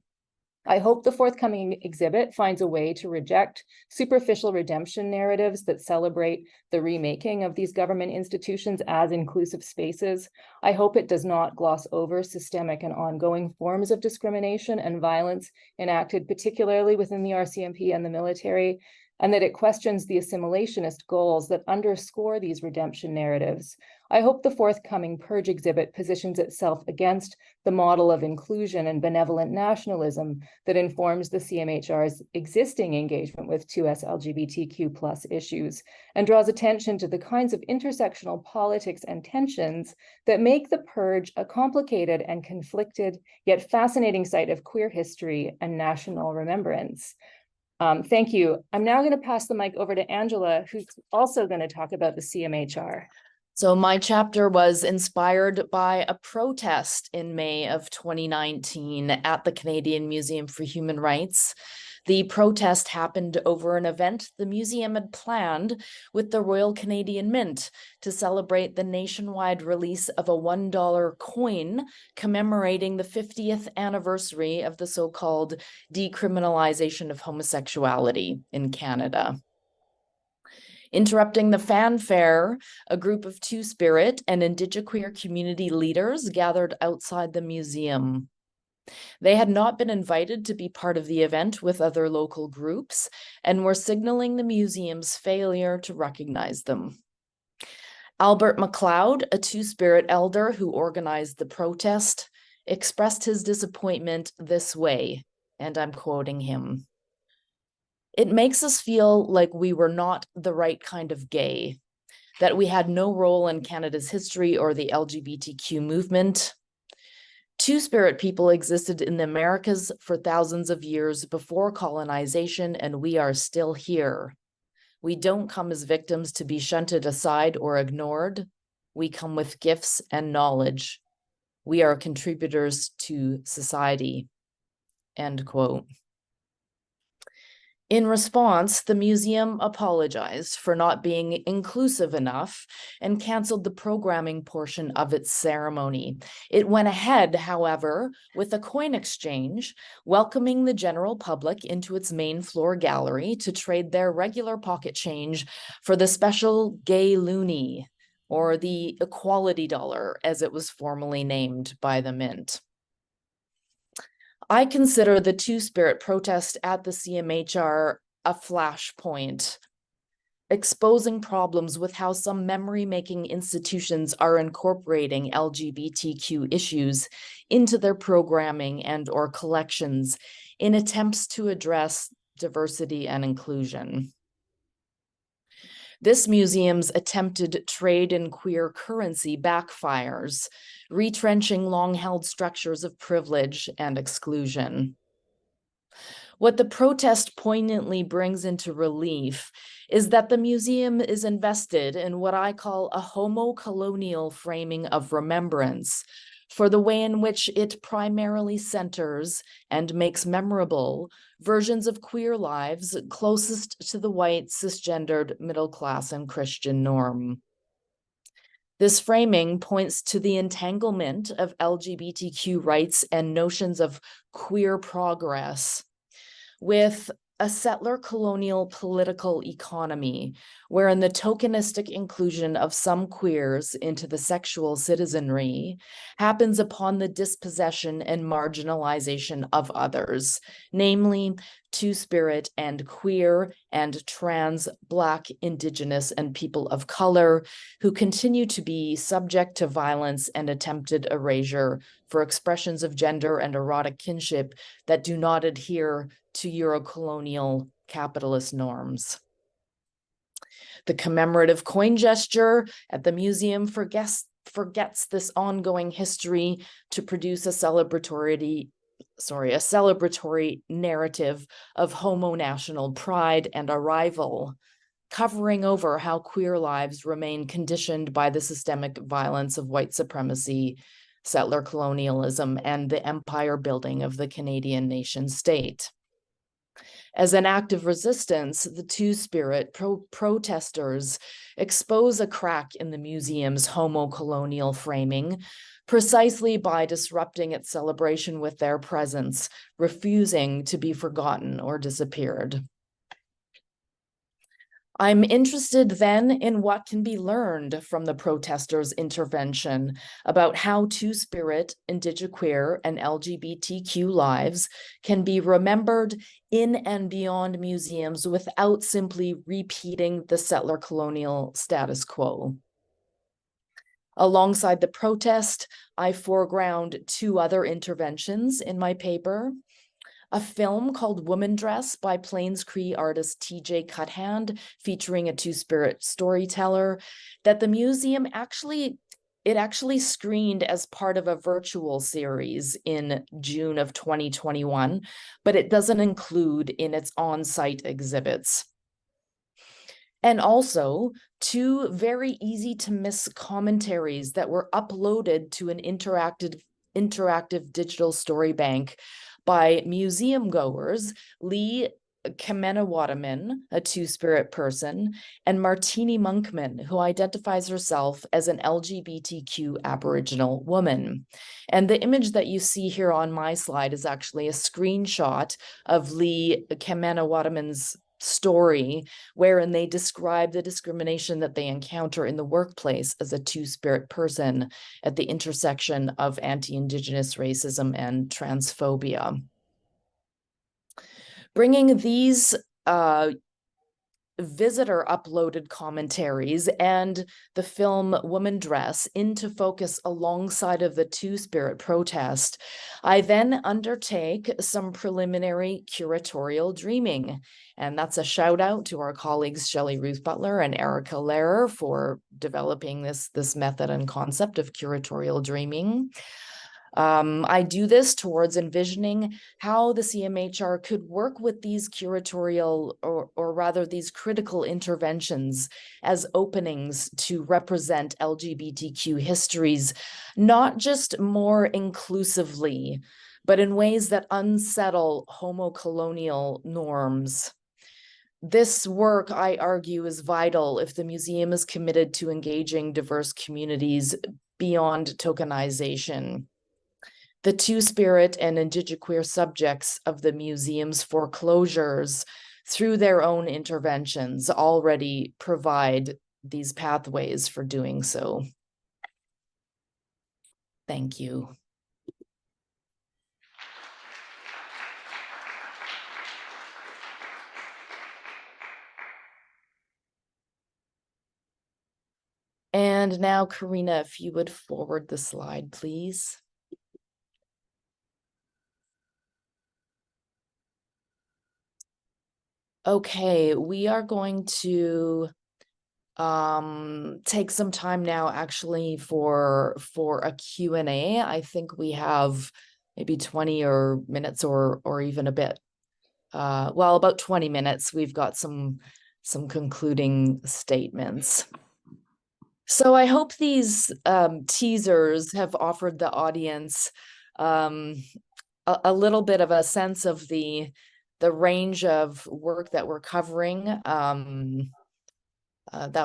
I hope the forthcoming exhibit finds a way to reject superficial redemption narratives that celebrate the remaking of these government institutions as inclusive spaces. I hope it does not gloss over systemic and ongoing forms of discrimination and violence enacted particularly within the RCMP and the military, and that it questions the assimilationist goals that underscore these redemption narratives. I hope the forthcoming Purge exhibit positions itself against the model of inclusion and benevolent nationalism that informs the CMHR's existing engagement with 2S LGBTQ+ issues, and draws attention to the kinds of intersectional politics and tensions that make the Purge a complicated and conflicted yet fascinating site of queer history and national remembrance. Thank you. I'm now going to pass the mic over to Angela, who's also going to talk about the CMHR. So my chapter was inspired by a protest in May of 2019 at the Canadian Museum for Human Rights. The protest happened over an event the museum had planned with the Royal Canadian Mint to celebrate the nationwide release of a $1 coin commemorating the 50th anniversary of the so-called decriminalization of homosexuality in Canada. Interrupting the fanfare, a group of Two-Spirit and Indigiqueer community leaders gathered outside the museum. They had not been invited to be part of the event with other local groups and were signaling the museum's failure to recognize them. Albert McLeod, a Two-Spirit elder who organized the protest, expressed his disappointment this way, and I'm quoting him. "It makes us feel like we were not the right kind of gay, that we had no role in Canada's history or the LGBTQ movement. Two-Spirit people existed in the Americas for thousands of years before colonization, and we are still here. We don't come as victims to be shunted aside or ignored. We come with gifts and knowledge. We are contributors to society." End quote. In response, the museum apologized for not being inclusive enough and canceled the programming portion of its ceremony. It went ahead, however, with a coin exchange, welcoming the general public into its main floor gallery to trade their regular pocket change for the special gay loonie, or the equality dollar, as it was formally named by the Mint. I consider the Two-Spirit protest at the CMHR a flashpoint, exposing problems with how some memory-making institutions are incorporating LGBTQ issues into their programming and/or collections in attempts to address diversity and inclusion. This museum's attempted trade in queer currency backfires, retrenching long-held structures of privilege and exclusion. What the protest poignantly brings into relief is that the museum is invested in what I call a homo-colonial framing of remembrance for the way in which it primarily centers and makes memorable versions of queer lives closest to the white, cisgendered, middle class, and Christian norm. This framing points to the entanglement of LGBTQ rights and notions of queer progress with a settler colonial political economy, wherein the tokenistic inclusion of some queers into the sexual citizenry happens upon the dispossession and marginalization of others, namely Two-Spirit and queer and trans, Black, Indigenous, and people of color who continue to be subject to violence and attempted erasure for expressions of gender and erotic kinship that do not adhere to Euro-colonial capitalist norms. The commemorative coin gesture at the museum forgets this ongoing history to produce a celebratory narrative of homo-national pride and arrival, covering over how queer lives remain conditioned by the systemic violence of white supremacy, settler colonialism, and the empire building of the Canadian nation state. As an act of resistance, the Two-Spirit protesters expose a crack in the museum's homo-colonial framing, precisely by disrupting its celebration with their presence, refusing to be forgotten or disappeared. I'm interested then in what can be learned from the protesters' intervention about how Two-Spirit, Indigiqueer, and LGBTQ lives can be remembered in and beyond museums without simply repeating the settler colonial status quo. Alongside the protest, I foreground two other interventions in my paper. A film called Woman Dress by Plains Cree artist TJ Cuthand, featuring a Two-Spirit storyteller, that the museum actually screened as part of a virtual series in June of 2021, but it doesn't include in its on-site exhibits. And also two very easy to miss commentaries that were uploaded to an interactive digital story bank by museum goers, Lee Kamenawatamin, a Two-Spirit person, and Martini Monkman, who identifies herself as an LGBTQ Aboriginal woman. And the image that you see here on my slide is actually a screenshot of Lee Kamenawatamin's story, wherein they describe the discrimination that they encounter in the workplace as a Two-Spirit person at the intersection of anti-Indigenous racism and transphobia. Bringing these visitor uploaded commentaries and the film Woman Dress into focus alongside of the Two-Spirit protest, I then undertake some preliminary curatorial dreaming. And that's a shout out to our colleagues Shelley Ruth Butler and Erica Lehrer for developing this method and concept of curatorial dreaming. I do this towards envisioning how the CMHR could work with these curatorial, or rather these critical interventions as openings to represent LGBTQ histories, not just more inclusively, but in ways that unsettle homo-colonial norms. This work, I argue, is vital if the museum is committed to engaging diverse communities beyond tokenization. The Two-Spirit and Indigiqueer subjects of the museum's foreclosures, through their own interventions, already provide these pathways for doing so. Thank you. And now, Karina, if you would forward the slide, please. Okay, we are going to take some time now actually for a Q&A. I think we have maybe 20 minutes or even a bit. Well, about 20 minutes. We've got some concluding statements. So I hope these teasers have offered the audience a little bit of a sense of the range of work that we're covering. That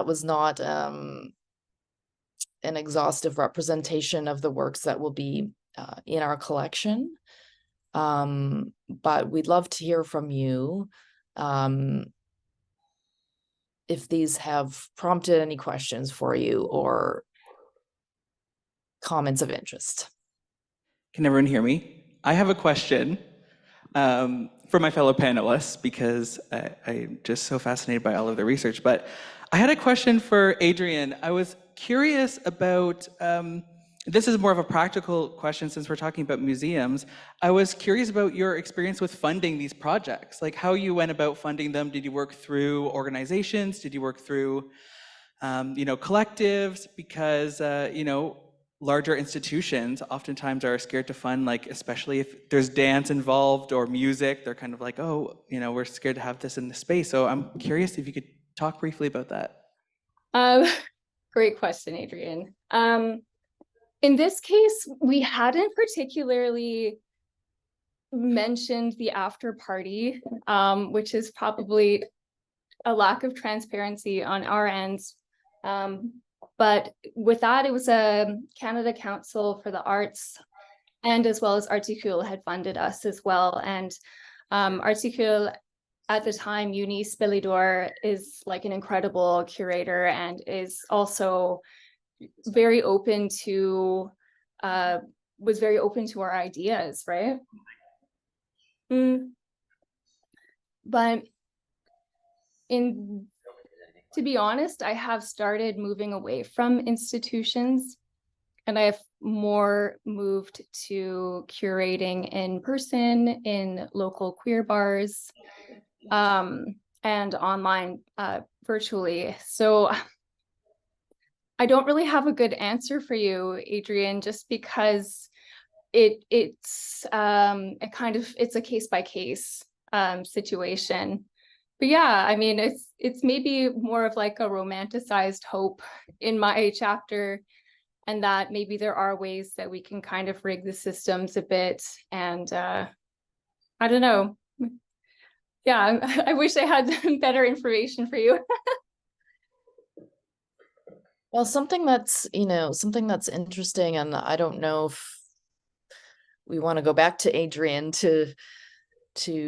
was not an exhaustive representation of the works that will be in our collection. But we'd love to hear from you if these have prompted any questions for you or comments of interest. Can everyone hear me? I have a question for my fellow panelists, because I'm just so fascinated by all of the research. But I had a question for Adrian. I was curious about, this is more of a practical question since we're talking about museums. I was curious about your experience with funding these projects, like how you went about funding them. Did you work through organizations? Did you work through, collectives? Because, larger institutions oftentimes are scared to fund, like, especially if there's dance involved or music, they're kind of like, oh, we're scared to have this in the space. So I'm curious if you could talk briefly about that. Great question, Adrian. In this case, we hadn't particularly mentioned the after party, which is probably a lack of transparency on our ends. But with that, it was a Canada Council for the Arts, and as well as Articule had funded us as well. And Articule at the time, Eunice Belidor is like an incredible curator and is also very open to, was very open to our ideas, right? But to be honest, I have started moving away from institutions, and I have more moved to curating in person in local queer bars, and online virtually. So I don't really have a good answer for you, Adrian, just because it's a case by case situation. But yeah, I mean, it's maybe more of like a romanticized hope in my chapter, and that maybe there are ways that we can kind of rig the systems a bit. And I don't know. Yeah, I wish I had better information for you. Well, something that's interesting, and I don't know if we want to go back to Adrian to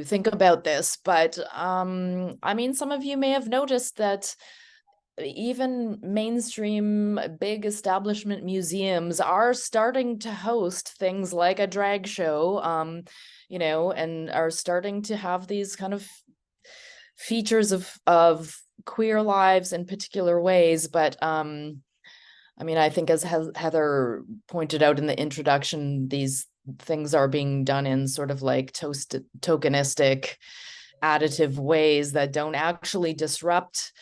think about this, but I mean, some of you may have noticed that even mainstream big establishment museums are starting to host things like a drag show, and are starting to have these kind of features of queer lives in particular ways. But I mean, I think as Heather pointed out in the introduction, these things are being done in sort of like tokenistic, additive ways that don't actually disrupt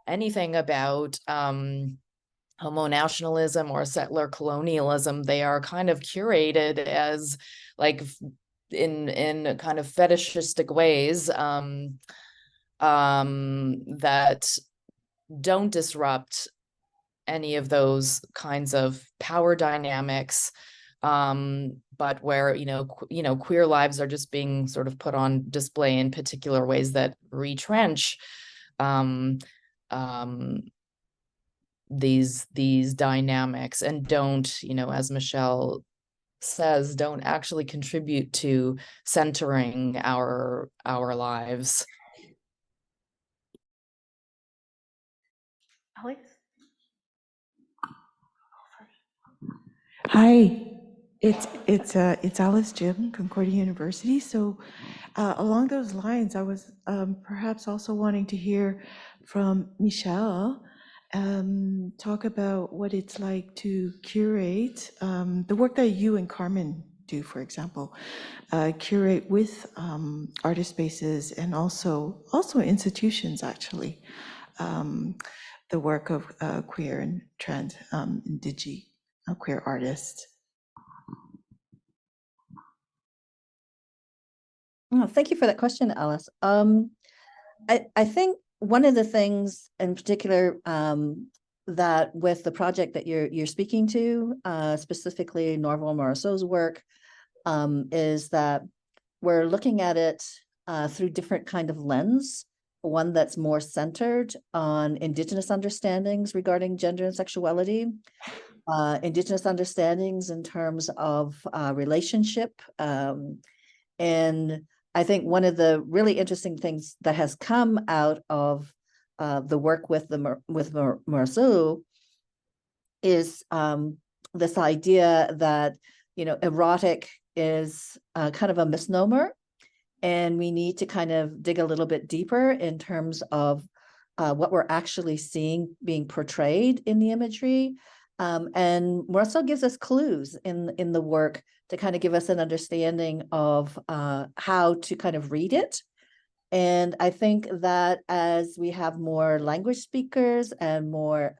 anything about homonationalism or settler colonialism. They are kind of curated as like in kind of fetishistic ways that don't disrupt any of those kinds of power dynamics, but where queer lives are just being sort of put on display in particular ways that retrench these dynamics, and don't, as Michelle says, don't actually contribute to centering our lives. Alex? Hi, it's Alice Jim, Concordia University. So along those lines, I was perhaps also wanting to hear from Michelle talk about what it's like to curate the work that you and Carmen do, for example, curate with artist spaces and also institutions, actually, the work of queer and trans queer artists. Oh, thank you for that question, Alice. I think one of the things in particular that with the project that you're speaking to, specifically Norval Morisseau's work, is that we're looking at it through different kind of lens. One that's more centered on Indigenous understandings regarding gender and sexuality, Indigenous understandings in terms of relationship. And I think one of the really interesting things that has come out of the work with Morisseau is this idea that, erotic is kind of a misnomer, and we need to kind of dig a little bit deeper in terms of what we're actually seeing being portrayed in the imagery. And Morisseau gives us clues in the work to kind of give us an understanding of how to kind of read it. And I think that as we have more language speakers and more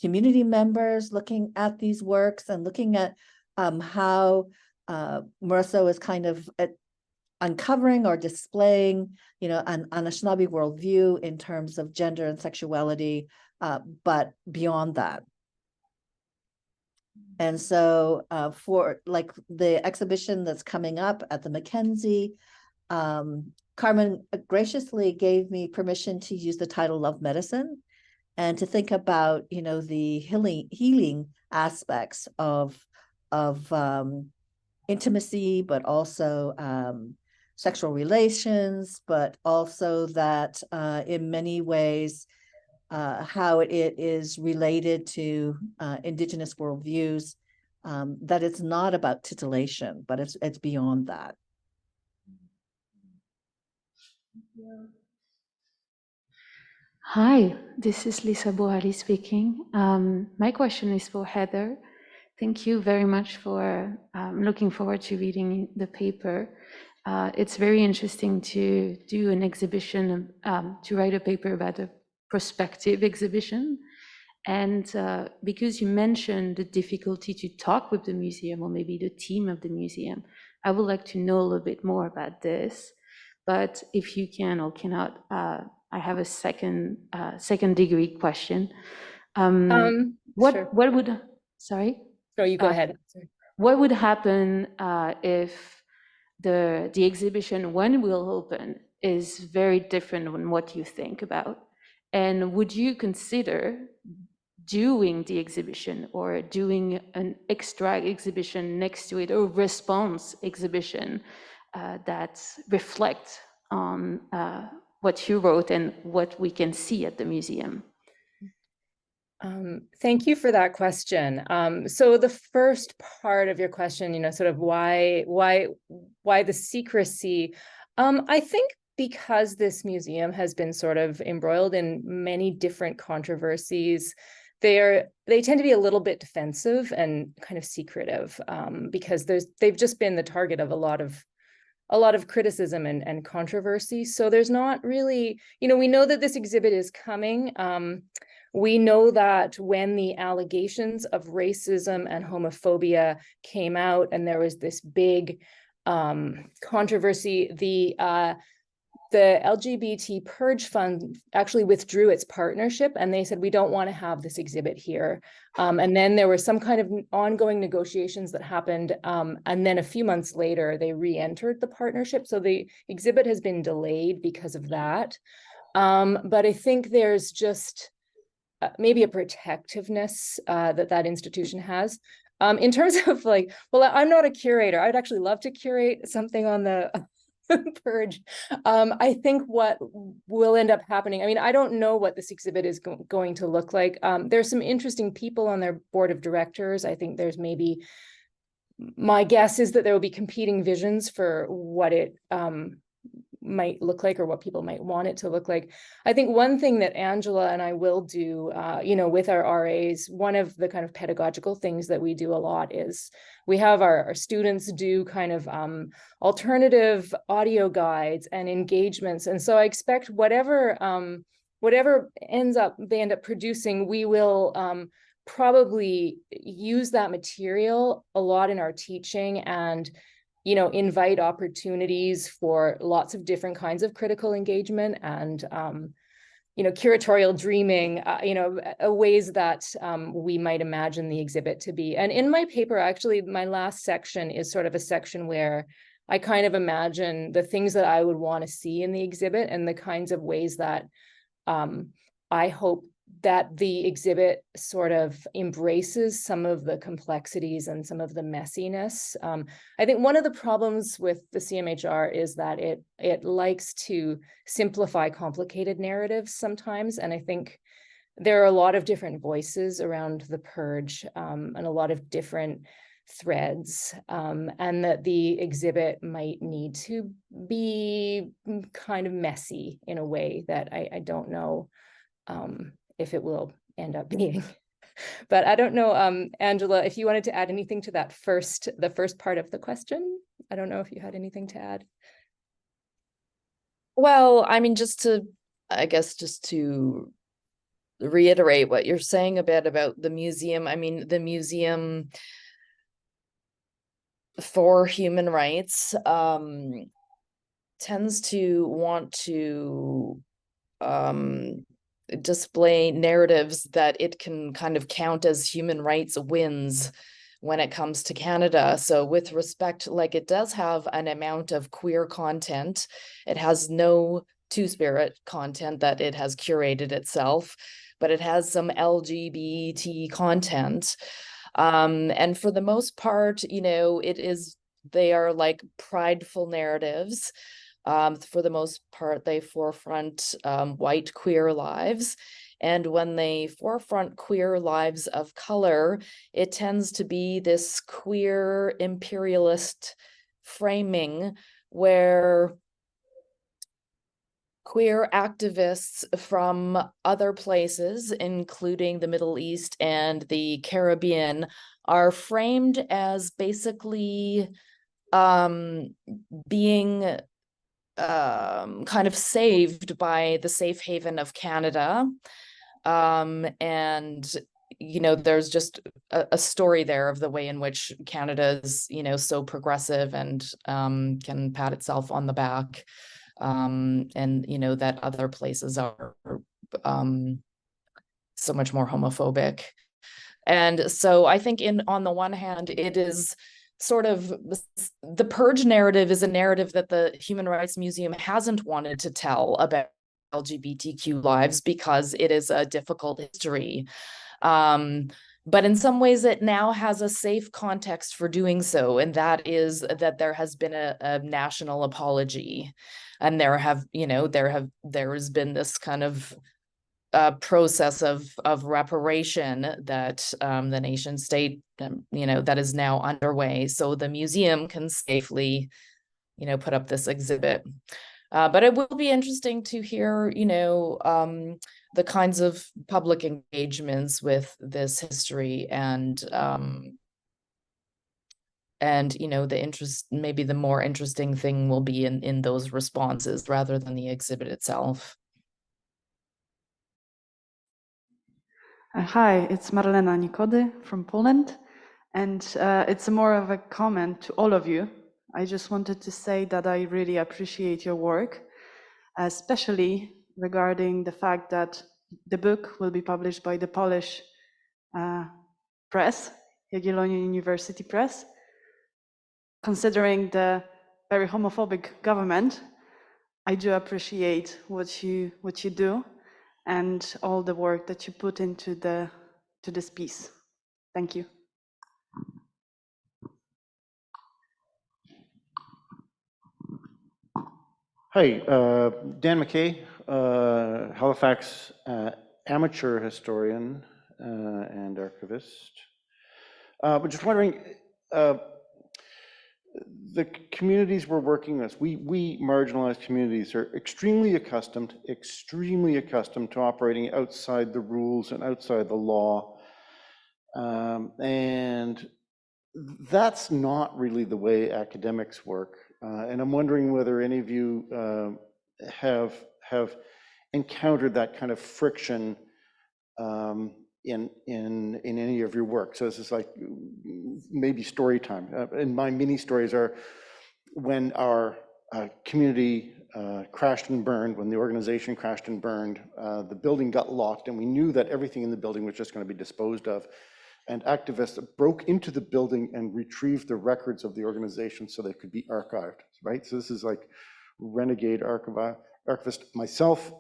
community members looking at these works and looking at how Morisseau is kind of uncovering or displaying, an Anishinaabe worldview in terms of gender and sexuality, but beyond that. And so for like the exhibition that's coming up at the Mackenzie, Carmen graciously gave me permission to use the title Love Medicine and to think about, you know, the healing aspects of intimacy, but also sexual relations, but also that in many ways, how it is related to Indigenous worldviews, that it's not about titillation, but it's beyond that. Hi, this is Lisa Bohari speaking. My question is for Heather. Thank you very much for looking forward to reading the paper. It's very interesting to do an exhibition, to write a paper about a prospective exhibition. And because you mentioned the difficulty to talk with the museum or maybe the team of the museum, I would like to know a little bit more about this. But if you can or cannot, I have a second degree question. Sure. What would, sorry? No, you go ahead. Sorry. What would happen if the exhibition, when it will open, is very different from what you think about? And would you consider doing the exhibition or doing an extra exhibition next to it, or response exhibition that reflect on what you wrote and what we can see at the museum? Thank you for that question. So the first part of your question, you know, sort of why the secrecy? I think because this museum has been sort of embroiled in many different controversies, they tend to be a little bit defensive and kind of secretive, because they've just been the target of a lot of criticism and controversy. So there's not really, you know, we know that this exhibit is coming. We know that when the allegations of racism and homophobia came out and there was this big controversy, the LGBT Purge Fund actually withdrew its partnership, and they said, we don't want to have this exhibit here. And then there were some kind of ongoing negotiations that happened. And then a few months later, they re-entered the partnership. So the exhibit has been delayed because of that. But I think there's just maybe a protectiveness that institution has. In terms of like, well, I'm not a curator. I'd actually love to curate something on the Purge. I think what will end up happening, I mean, I don't know what this exhibit is going to look like. There's some interesting people on their board of directors. I think there's maybe, my guess is that there will be competing visions for what it might look like, or what people might want it to look like. I think one thing that Angela and I will do, you know, with our RAs, one of the kind of pedagogical things that we do a lot is we have our students do kind of alternative audio guides and engagements. And so I expect whatever they end up producing, we will probably use that material a lot in our teaching, and you know, invite opportunities for lots of different kinds of critical engagement and, you know, curatorial dreaming, you know, ways that we might imagine the exhibit to be. And in my paper, actually, my last section is sort of a section where I kind of imagine the things that I would want to see in the exhibit and the kinds of ways that I hope that the exhibit sort of embraces some of the complexities and some of the messiness. I think one of the problems with the CMHR is that it likes to simplify complicated narratives sometimes. And I think there are a lot of different voices around the purge and a lot of different threads, and that the exhibit might need to be kind of messy in a way that I don't know if it will end up being. But I don't know, Angela, if you wanted to add anything to that the first part of the question. I don't know if you had anything to add. Well, I mean, I guess just to reiterate what you're saying a bit about the museum. I mean, the Museum for Human Rights tends to want to display narratives that it can kind of count as human rights wins when it comes to Canada. So with respect, like, it does have an amount of queer content. It has no Two-Spirit content that it has curated itself, but it has some LGBT content. And for the most part, you know, they are like prideful narratives. For the most part, they forefront white queer lives. And when they forefront queer lives of color, it tends to be this queer imperialist framing where queer activists from other places, including the Middle East and the Caribbean, are framed as basically being kind of saved by the safe haven of Canada. And, you know, there's just a story there of the way in which Canada is, you know, so progressive and can pat itself on the back. And, you know, that other places are so much more homophobic. And so I think on the one hand, it is sort of the purge narrative is a narrative that the Human Rights Museum hasn't wanted to tell about LGBTQ lives because it is a difficult history. But in some ways, it now has a safe context for doing so, and that is that there has been a national apology, and there has been this kind of process of reparation that the nation state, you know, that is now underway. So the museum can safely, you know, put up this exhibit. But it will be interesting to hear, you know, the kinds of public engagements with this history and you know, maybe the more interesting thing will be in those responses rather than the exhibit itself. Hi, it's Marlena Nikody from Poland, and it's more of a comment to all of you. I just wanted to say that I really appreciate your work, especially regarding the fact that the book will be published by the Polish press, Jagiellonian University Press. Considering the very homophobic government, I do appreciate what you do and all the work that you put into this piece. Thank you. Hi, Dan McKay, Halifax amateur historian and archivist. But just wondering, the communities we're working with, we marginalized communities are extremely accustomed to operating outside the rules and outside the law. And that's not really the way academics work. And I'm wondering whether any of you have encountered that kind of friction in any of your work. So this is like maybe story time. And my mini stories are when our community crashed and burned, when the organization crashed and burned, the building got locked and we knew that everything in the building was just going to be disposed of. And activists broke into the building and retrieved the records of the organization so they could be archived, right? So this is like renegade archivist myself,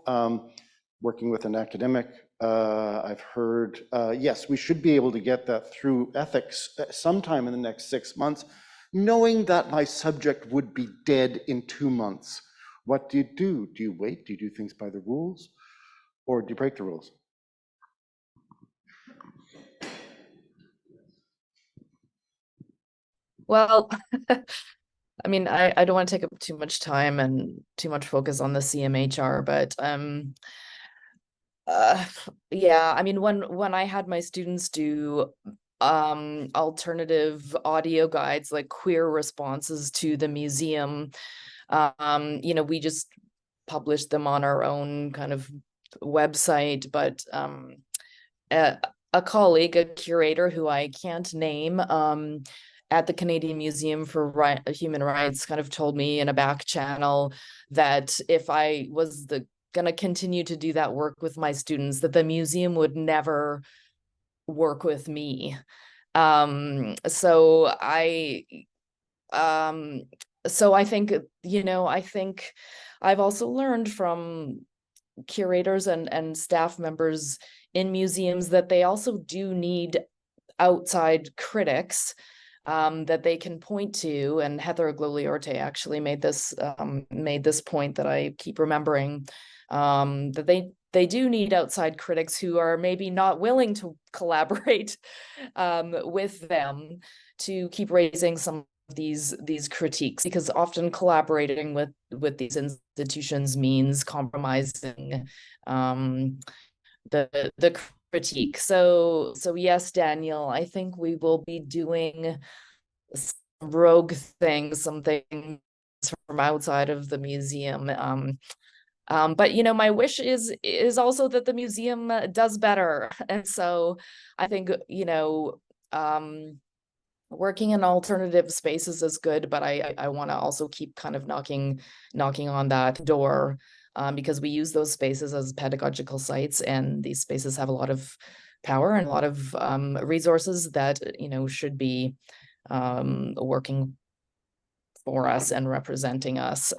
working with an academic. I've heard, yes, we should be able to get that through ethics sometime in the next 6 months, knowing that my subject would be dead in 2 months. What do you do? Do you wait? Do you do things by the rules? Or do you break the rules? Well, I mean, I don't want to take up too much time and too much focus on the CMHR, but yeah, I mean, when I had my students do alternative audio guides, like queer responses to the museum, you know, we just published them on our own kind of website, but a colleague, a curator who I can't name, at the Canadian Museum for Human Rights kind of told me in a back channel that if I was the going to continue to do that work with my students, that the museum would never work with me. So I think, I think I've also learned from curators and staff members in museums that they also do need outside critics that they can point to. And Heather Gloliorte actually made this point that I keep remembering, that they do need outside critics who are maybe not willing to collaborate with them to keep raising some of these critiques, because often collaborating with these institutions means compromising the critique. So yes, Daniel, I think we will be doing some rogue things, some things from outside of the museum. But my wish is also that the museum does better. And so I think, working in alternative spaces is good, but I want to also keep kind of knocking on that door, because we use those spaces as pedagogical sites, and these spaces have a lot of power and a lot of resources that should be working for us and representing us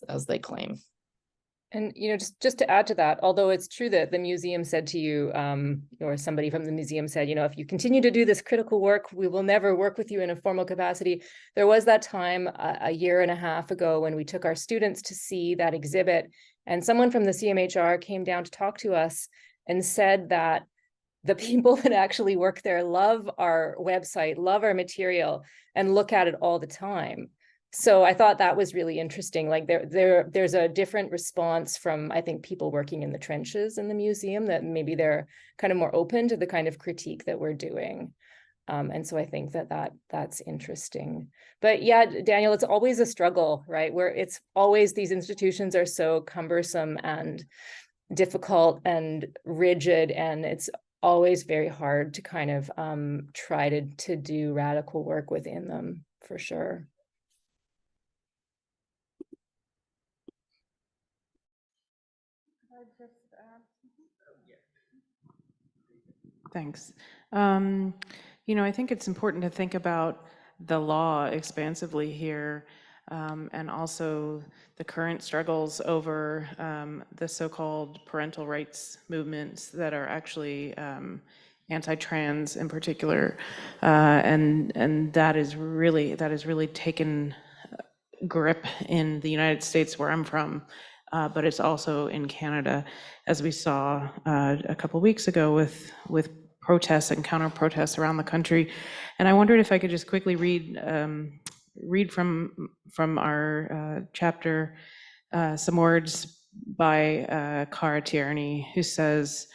as they claim. And, just to add to that, although it's true that the museum said to you, or somebody from the museum said, if you continue to do this critical work, we will never work with you in a formal capacity. There was that time a year and a half ago when we took our students to see that exhibit, and someone from the CMHR came down to talk to us and said that the people that actually work there love our website, love our material, and look at it all the time. So I thought that was really interesting. Like there's a different response from, I think, people working in the trenches in the museum, that maybe they're kind of more open to the kind of critique that we're doing. And so I think that's interesting. But yeah, Daniel, it's always a struggle, right? Where it's always, these institutions are so cumbersome and difficult and rigid, and it's always very hard to kind of try to do radical work within them, for sure. Thanks. I think it's important to think about the law expansively here, and also the current struggles over the so-called parental rights movements that are actually anti-trans in particular, and that is really taken grip in the United States, where I'm from. But it's also in Canada, as we saw a couple weeks ago with protests and counter-protests around the country. And I wondered if I could just quickly read from our chapter some words by Cara Tierney, who says,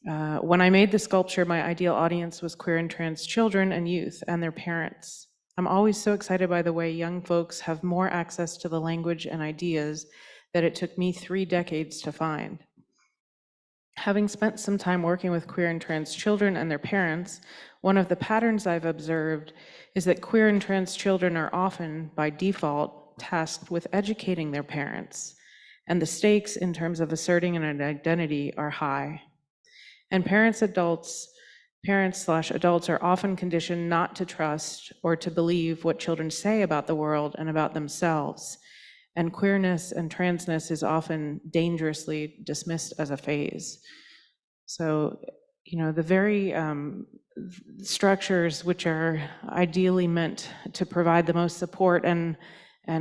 "When I made the sculpture, my ideal audience was queer and trans children and youth and their parents. I'm always so excited by the way young folks have more access to the language and ideas that it took me 3 decades to find. Having spent some time working with queer and trans children and their parents, one of the patterns I've observed is that queer and trans children are often, by default, tasked with educating their parents, and the stakes in terms of asserting an identity are high. And parents/adults are often conditioned not to trust or to believe what children say about the world and about themselves. And queerness and transness is often dangerously dismissed as a phase." So, the very structures which are ideally meant to provide the most support and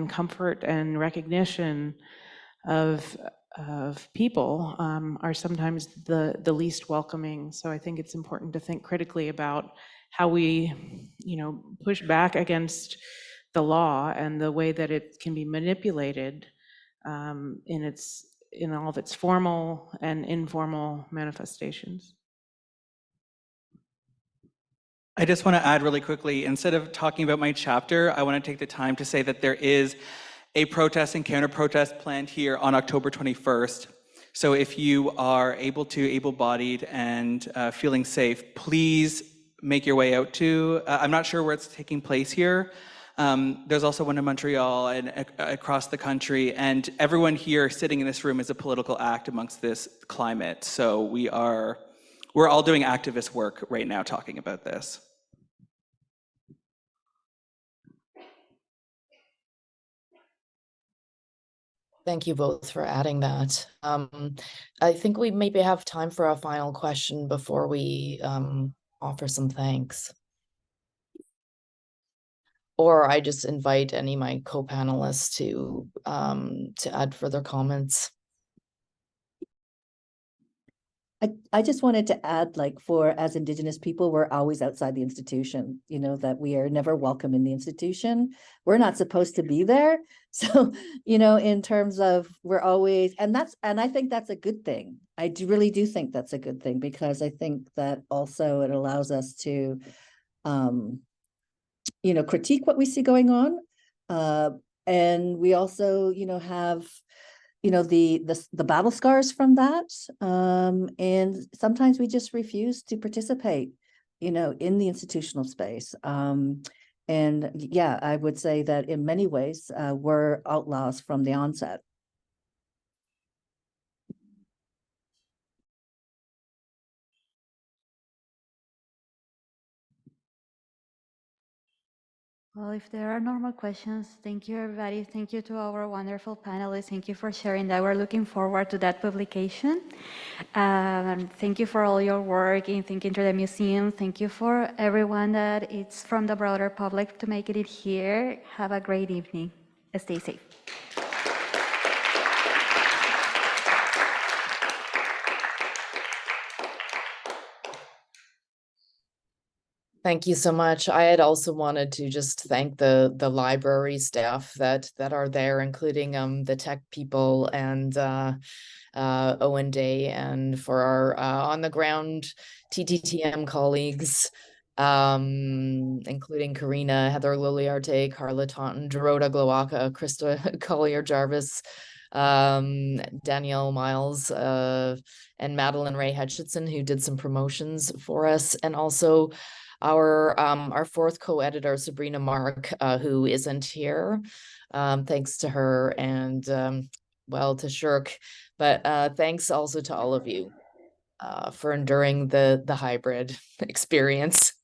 comfort and recognition of people are sometimes the least welcoming. So I think it's important to think critically about how we, push back against the law and the way that it can be manipulated in all of its formal and informal manifestations. I just want to add really quickly, instead of talking about my chapter, I want to take the time to say that there is a protest and counter-protest planned here on October 21st. So if you are able-bodied and feeling safe, please make your way out to, I'm not sure where it's taking place here, There's also one in Montreal and across the country, and everyone here sitting in this room is a political act amongst this climate. So we're all doing activist work right now talking about this. Thank you both for adding that. I think we maybe have time for a final question before we offer some thanks. Or I just invite any of my co-panelists to add further comments. I just wanted to add, like, as Indigenous people, we're always outside the institution, you know, that we are never welcome in the institution. We're not supposed to be there. So, you know, in terms of we're always, and I think that's a good thing. I really do think that's a good thing, because I think that also it allows us to, you know, critique what we see going on. And we also, you know, have, you know, the battle scars from that. And sometimes we just refuse to participate, you know, in the institutional space. And yeah, I would say that in many ways, we're outlaws from the onset. Well, if there are no more questions, thank you, everybody. Thank you to our wonderful panelists. Thank you for sharing that. We're looking forward to that publication. Thank you for all your work in thinking through the museum. Thank you for everyone that it's from the broader public to make it here. Have a great evening. Stay safe. Thank you so much. I had also wanted to just thank the library staff that are there, including the tech people and Owen Day, and for our on the ground TTTM colleagues, including Karina, Heather Liliarte, Carla Taunton, Dorota Glowacka, Krista Collier-Jarvis, Danielle Miles, and Madeline Ray Hutchinson, who did some promotions for us, and also our fourth co-editor, Sabrina Mark, who isn't here. Thanks to her, and well, to Shirk, but thanks also to all of you for enduring the hybrid experience.